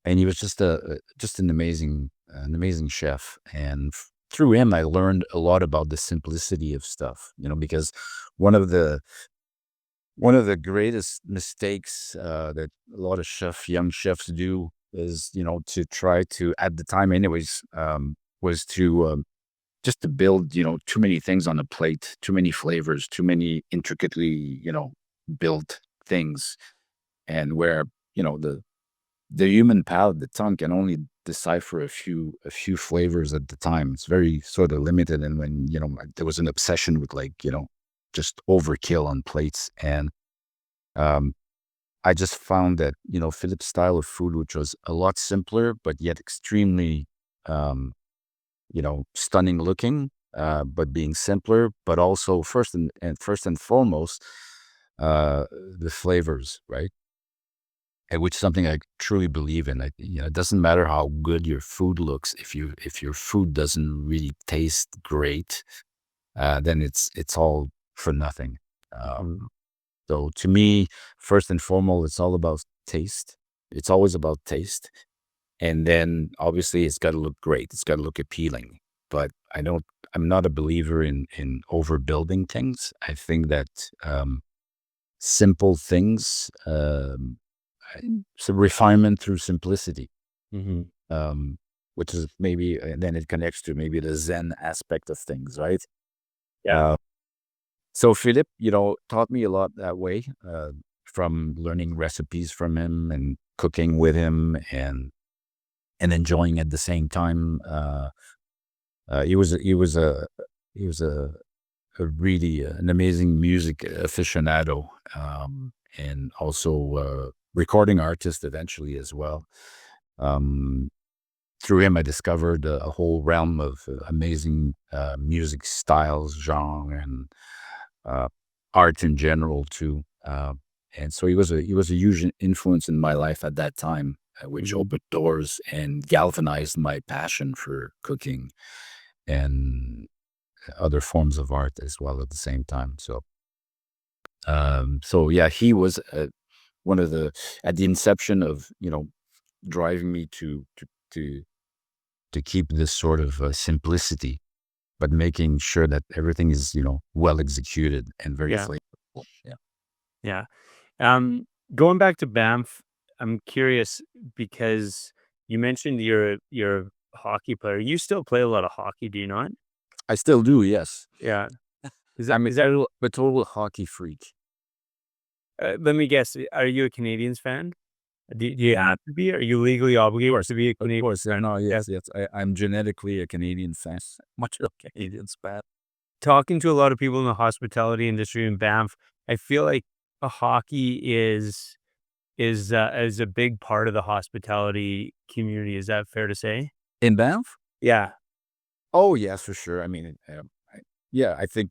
and he was just an amazing chef. And through him, I learned a lot about the simplicity of stuff. Because one of the one of the greatest mistakes that a lot of young chefs do is, to try to, at the time, anyways, was to just to build, too many things on a plate, too many flavors, too many intricately, built things, and where the human palate, the tongue, can only decipher a few flavors at the time. It's very sort of limited, and when like, there was an obsession with, like, just overkill on plates, and um, I just found that Philip's style of food, which was a lot simpler but yet extremely stunning looking, but being simpler, but also first and foremost, the flavors, right? And which is something I truly believe in. It doesn't matter how good your food looks if your food doesn't really taste great, then it's all for nothing. Mhm. So to me, first and foremost, it's all about taste. It's always about taste. And then obviously it's got to look great. It's got to look appealing. But I'm not a believer in overbuilding things. I think that simple things, it's a refinement through simplicity, Mhm. um, which is maybe, and then it connects to maybe the Zen aspect of things, right? Yeah. Uh, so Philip, taught me a lot that way, from learning recipes from him and cooking with him, and enjoying at the same time. He was a really an amazing music aficionado, and also recording artist eventually as well. Um, Through him, I discovered a whole realm of amazing music styles, genre, and uh, art in general too. And so he was a huge influence in my life at that time, which Mhm. opened doors and galvanized my passion for cooking and other forms of art as well at the same time. So yeah, he was one of the at the inception of driving me to to keep this sort of simplicity, but making sure that everything is well executed and very Yeah, flavorful. Yeah. yeah. Um, Going back to Banff, I'm curious because you mentioned you're a hockey player. You still play a lot of hockey, do you not? I still do, yes. Yeah. Is that I'm a is that total hockey freak. let me guess, are you a Canadiens fan? Do you have to be? Are you legally obligated to be a Of Canadian course, fan? no, Yeah. yes, yes. I'm genetically a Canadian fan. Much of Canadians fan. Talking to a lot of people in the hospitality industry in Banff, I feel like hockey is a big part of the hospitality community. Is that fair to say? In Banff? Yeah. Oh, yes, for sure. I mean, yeah, I think,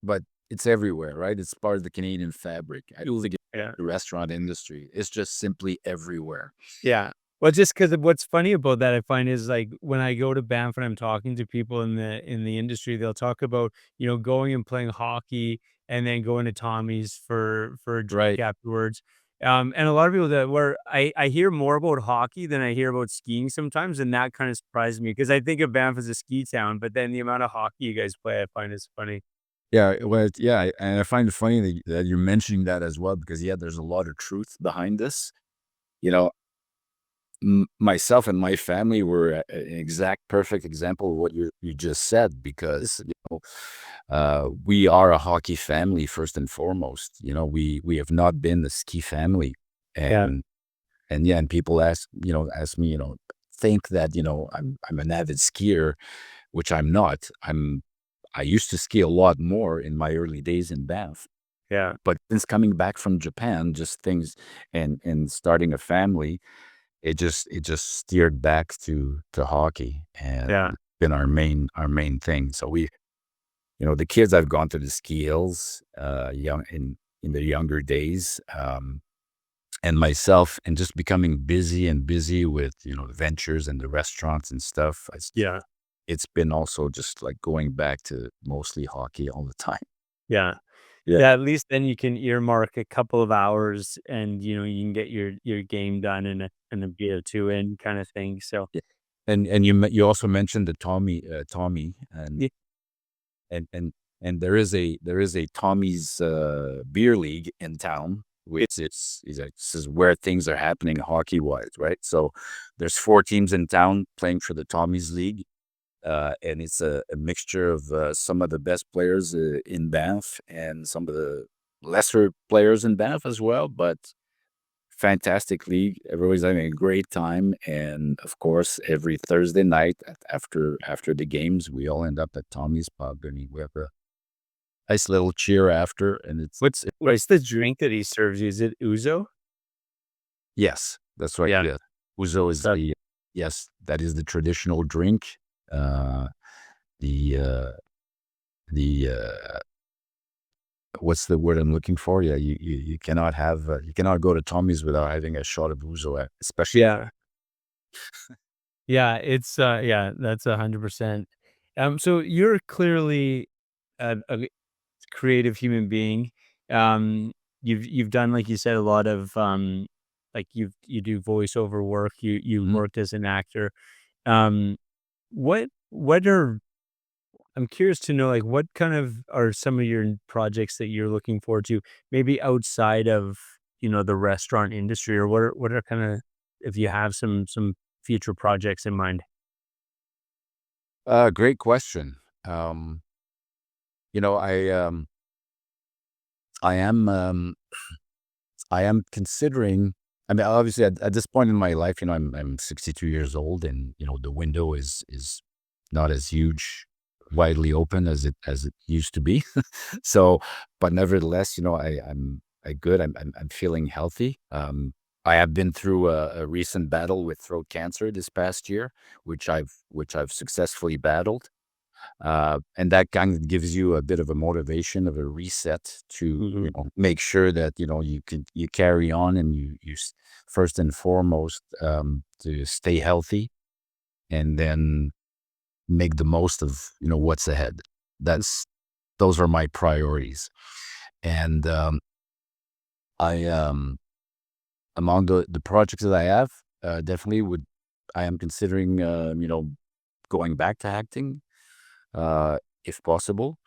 but it's everywhere, right? It's part of the Canadian fabric. I don't think it's Yeah. the restaurant industry. It's just simply everywhere. Yeah. Well, just because of what's funny about that, I find is like when I go to Banff and I'm talking to people in the industry, they'll talk about, going and playing hockey and then going to Tommy's for a drink Right. afterwards. And a lot of people that where I hear more about hockey than I hear about skiing sometimes, and that kind of surprised me because I think of Banff as a ski town, but then the amount of hockey you guys play, I find is funny. Yeah, well, yeah, and I find it funny that you're mentioning that as well because yeah, there's a lot of truth behind this. You know, myself and my family were an exact perfect example of what you just said because we are a hockey family first and foremost. We have not been the ski family, Yeah. and yeah, and people ask me, think that I'm an avid skier, which I'm not. I used to ski a lot more in my early days in Banff, Yeah. but since coming back from Japan, just things and starting a family, it just steered back to hockey and Yeah. been our main thing. So the kids I've gone to the ski hills, young in the younger days, and myself, and just becoming busy and busy with the ventures and the restaurants and stuff. Yeah. It's been also just like going back to mostly hockey all the time. Yeah. Yeah. Yeah, at least then you can earmark a couple of hours and, you can get your game done and a beer or 2 in kinda thing, so Yeah. And you also mentioned the Tommy, yeah, and and and there is a Tommy's beer league in town, which this is where things are happening hockey wise, right? So there's 4 teams in town playing for the Tommy's league, and it's a mixture of some of the best players in Banff and some of the lesser players in Banff as well, but fantastic league. Everybody's having a great time, and of course, every Thursday night after the games, we all end up at Tommy's pub, and we have a nice little cheer after. And what's the drink that he serves you? Is it ouzo? yes, that's right. Yeah, Yeah, Ouzo is that the yes, that is the traditional drink. Uh, the uh, the what's the word I'm looking for? Yeah, you cannot go to Tommy's without having a shot of Ouzo, especially. yeah. Yeah, it's, yeah, that's 100%. So you're clearly a creative human being. You've done, like you said, a lot of, like, you do voiceover work, you've Mhm. worked as an actor. Um, what are I'm curious to know, like, what kind of are some of your projects that you're looking forward to, maybe outside of, the restaurant industry, or what are kinda if you have some future projects in mind? Great question. Um, you know, I am, I am considering. I mean, obviously, at this point in my life, I'm 62 years old, and the window is not as huge, widely open as it used to be. So, but nevertheless, I good. I'm feeling healthy. I have been through a recent battle with throat cancer this past year, which I've successfully battled. And that kind of gives you a bit of a motivation, of a reset to, Hmm. make sure that, you carry on, and first and foremost, to stay healthy, and then make the most of, what's ahead. Those are my priorities. And, I, among the projects that I have, definitely I am considering, going back to acting, uh, if possible,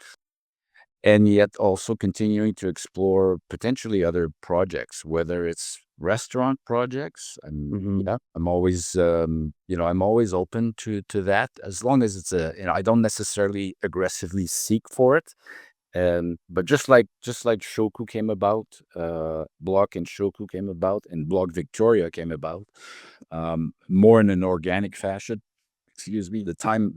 and yet also continuing to explore potentially other projects, whether it's restaurant projects. Hmm. I'm always, I'm always open to that, as long as I don't necessarily aggressively seek for it. But just like Shoku came about, Block and Shoku came about, and Block Victoria came about, more in an organic fashion. Excuse me. The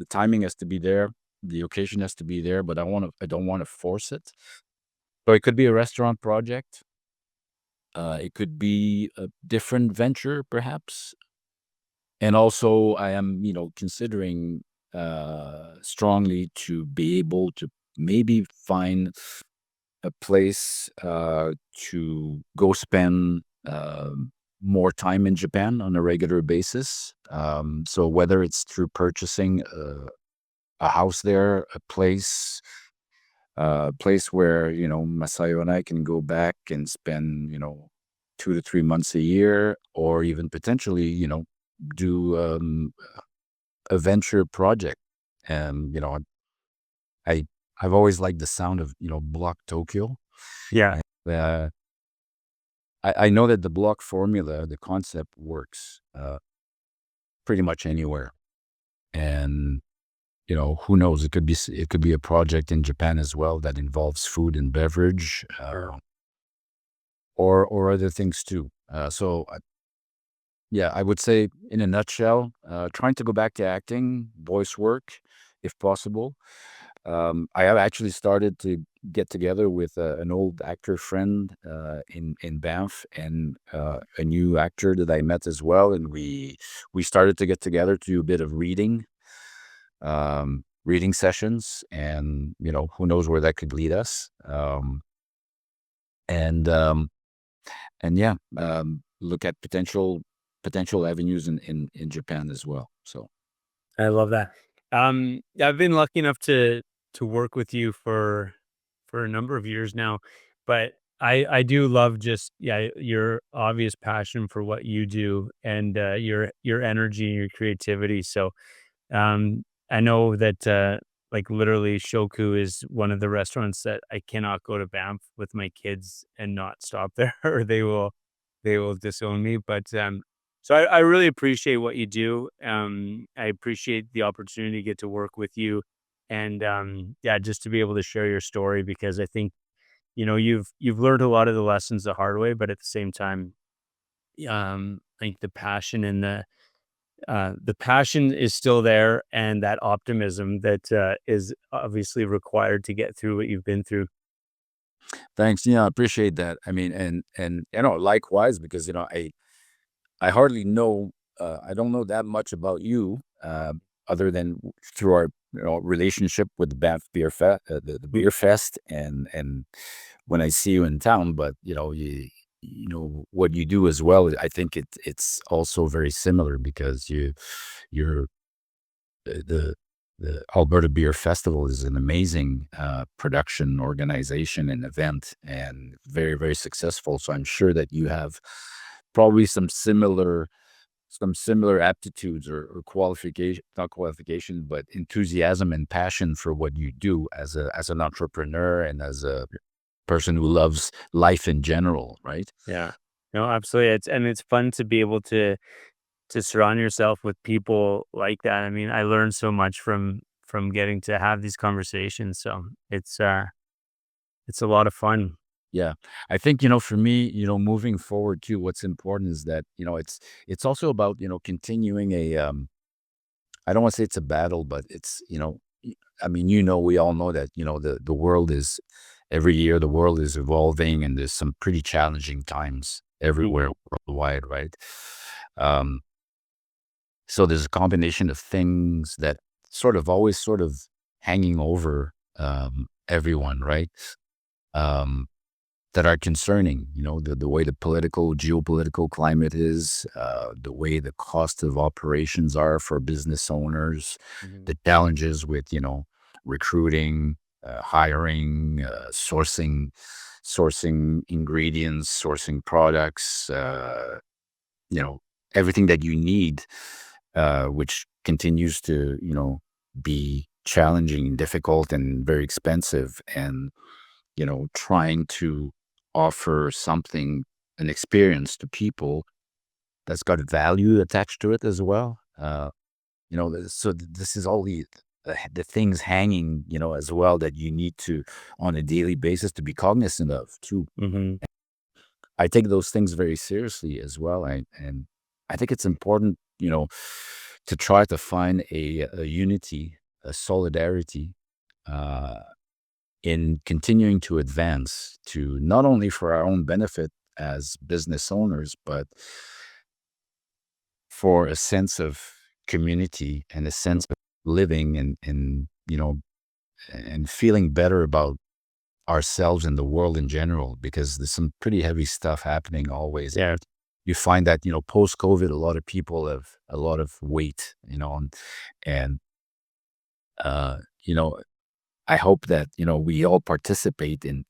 timing has to be there. The occasion has to be there, but I don't want to force it. So it could be a restaurant project. It could be a different venture, perhaps. And also, I am, considering, strongly, to be able to maybe find a place, to go spend, more time in Japan on a regular basis. So whether it's through purchasing a house there, a place where, Masayo and I can go back and spend, 2 to 3 months a year, or even potentially, do, a venture project. And, I I've always liked the sound of, Block Tokyo. Yeah. Uh, I know that the block formula, the concept works, pretty much anywhere. And, who knows? It could be a project in Japan as well that involves food and beverage, or other things too. Yeah, I would say, in a nutshell, trying to go back to acting, voice work, if possible. I have actually started to get together with, an old actor friend, in Banff, and, a new actor that I met as well, and we started to get together to do a bit of reading sessions, and, who knows where that could lead us. And yeah, look at potential avenues in Japan as well. So I love that. I've been lucky enough to work with you for a number of years now, but I do love just, yeah, your obvious passion for what you do, and your energy and your creativity. So I know that like literally Shoku is one of the restaurants that I cannot go to Banff with my kids and not stop there, or they will disown me. But so I really appreciate what you do. I appreciate the opportunity to get to work with you, and yeah, just to be able to share your story, because I think, you've learned a lot of the lessons the hard way, but at the same time, I think the passion is still there, and that optimism that is obviously required to get through what you've been through. thanks. Yeah, I appreciate that. I mean, and likewise, because, I hardly know, I don't know that much about you, other than through our, relationship with the Banff the Mm. beer fest, and when I see you in town. But, what you do as well, I think it's also very similar, because you're the Alberta Beer Festival is an amazing, production organization and event, and very, very successful. So I'm sure that you have probably some similar aptitudes, or qualification, not qualification, but enthusiasm and passion for what you do as an entrepreneur, and as a person who loves life in general, right? Yeah, no, absolutely. It's fun to be able to surround yourself with people like that. I mean, I learned so much from getting to have these conversations. So it's a lot of fun. Yeah. I think, for me, moving forward too, what's important is that, it's also about, continuing I don't want to say it's a battle, but it's, I mean, we all know that, the world is, every year, the world is evolving, and there's some pretty challenging times everywhere Mhm. worldwide, right? Um, so there's a combination of things that always sort of hanging over everyone, right? Um, that are concerning, the way the geopolitical climate is, the way the cost of operations are for business owners, Mhm. the challenges with, recruiting, hiring, sourcing ingredients, sourcing products, you know, everything that you need, which continues to, be challenging, difficult, and very expensive. And, trying to offer something, an experience to people that's got value attached to it as well. This is all the things hanging, as well that you need to, on a daily basis, to be cognizant of too. Mhm. I take those things very seriously as well. And I think it's important, to try to find a unity, a solidarity, uh, in continuing to advance to not only for our own benefit as business owners, but for a sense of community and a sense of living and feeling better about ourselves and the world in general, because there's some pretty heavy stuff happening always. Yeah. You find that, post COVID, a lot of people have a lot of weight, and, uh, you know, I hope that, we all participate in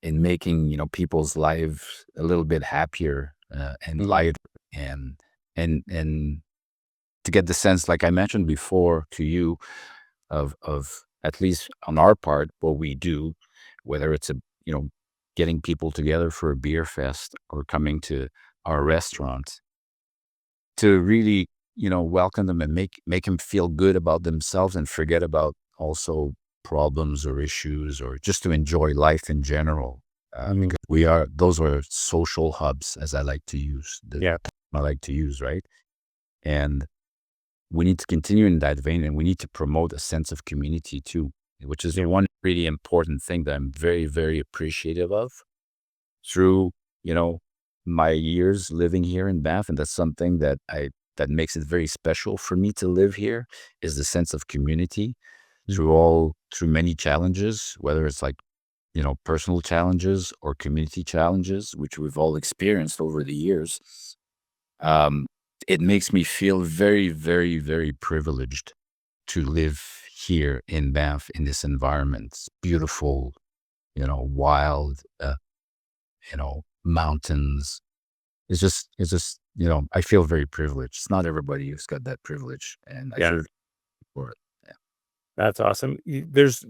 making, people's lives a little bit happier, and Mhm. lighter, and to get the sense, like I mentioned before to you, of at least on our part, what we do, whether it's you know, getting people together for a beer fest or coming to our restaurant, to really, welcome them and make them feel good about themselves and forget about also problems or issues, or just to enjoy life in general. Mhm. Because those are social hubs, as I like to use, Yeah. I like to use, right? And we need to continue in that vein, and we need to promote a sense of community too, which is Yeah. one really important thing that I'm very, very appreciative of through, my years living here in Banff. And that's something that makes it very special for me to live here, is the sense of community Mm. through many challenges, whether it's like, personal challenges or community challenges, which we've all experienced over the years. Um, it makes me feel very, very, very privileged to live here in Banff in this environment. It's beautiful, wild, mountains. It's just, I feel very privileged. It's not everybody who's got that privilege, and I Yeah. feel for it. Yeah. That's awesome. There's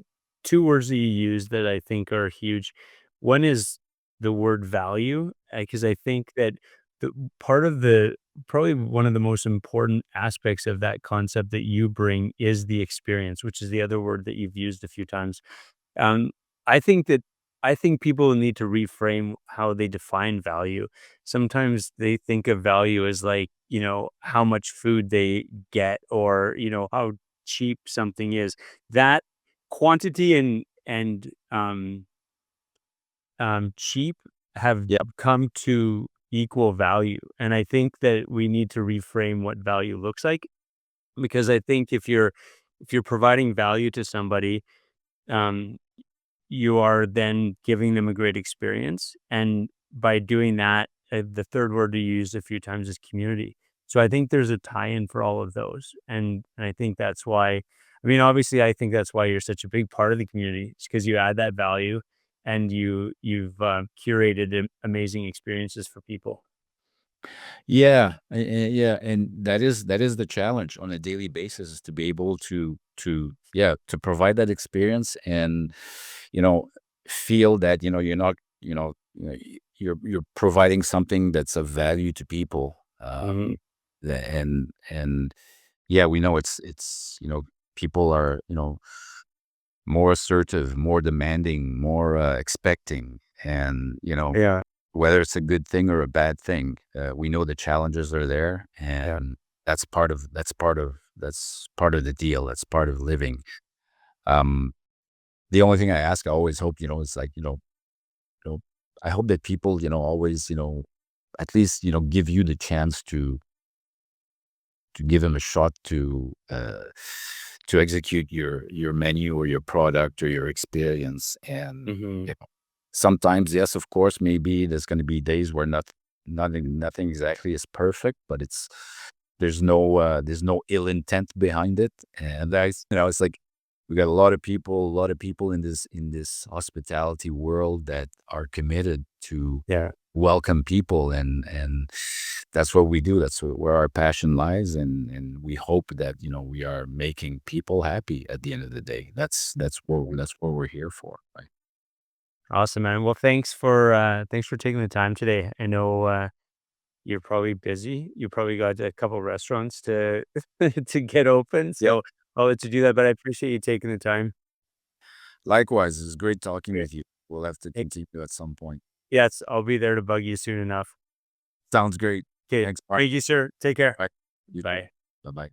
two words that you use that I think are huge. One is the word value, because I think that the part of the probably one of the most important aspects of that concept that you bring is the experience, which is the other word that you've used a few times. Um, I think that I think people need to reframe how they define value. Sometimes they think of value as like, how much food they get, or, how cheap something is. That quantity and cheap have Yep. come to equal value. And I think that we need to reframe what value looks like, because I think if you're providing value to somebody, um, you are then giving them a great experience. And by doing that, the third word you used a few times is community. So I think there's a tie-in for all of those. And I think that's why, I mean, obviously, I think that's why you're such a big part of the community. It's because you add that value, and you've curated amazing experiences for people. Yeah, yeah, and that is the challenge on a daily basis, is to be able to provide that experience, and you know feel that you're not you're providing something that's of value to people. Hmm. And yeah, we know it's people are more assertive, more demanding, more expecting, and Yeah. whether it's a good thing or a bad thing, we know the challenges are there, Yeah. and that's part of the deal. That's part of living. Um, the only thing I always hope, is like, you know, I hope that people, always, at least, give you the chance to give them a shot to execute your menu or your product or your experience. And Mhm. sometimes, yes, of course, maybe there's going to be days where nothing exactly is perfect, but there's no ill intent behind it. And that's, it's like we got a lot of people in this hospitality world that are committed to Yeah. welcome people, and that's what we do. That's where our passion lies, and we hope that we are making people happy at the end of the day. That's what we're here for, right? Awesome, man. Well, thanks for taking the time today. I know you're probably busy. You probably got a couple restaurants to to get open, Yep. so I'll let you do that. But I appreciate you taking the time. Likewise, it's great talking Great. with you. We'll have to Hey, continue at some point. yes, I'll be there to bug you soon enough. Sounds great. Okay, Thanks, Mark. thank you, sir. Take care. Bye. You too. Bye. Bye bye.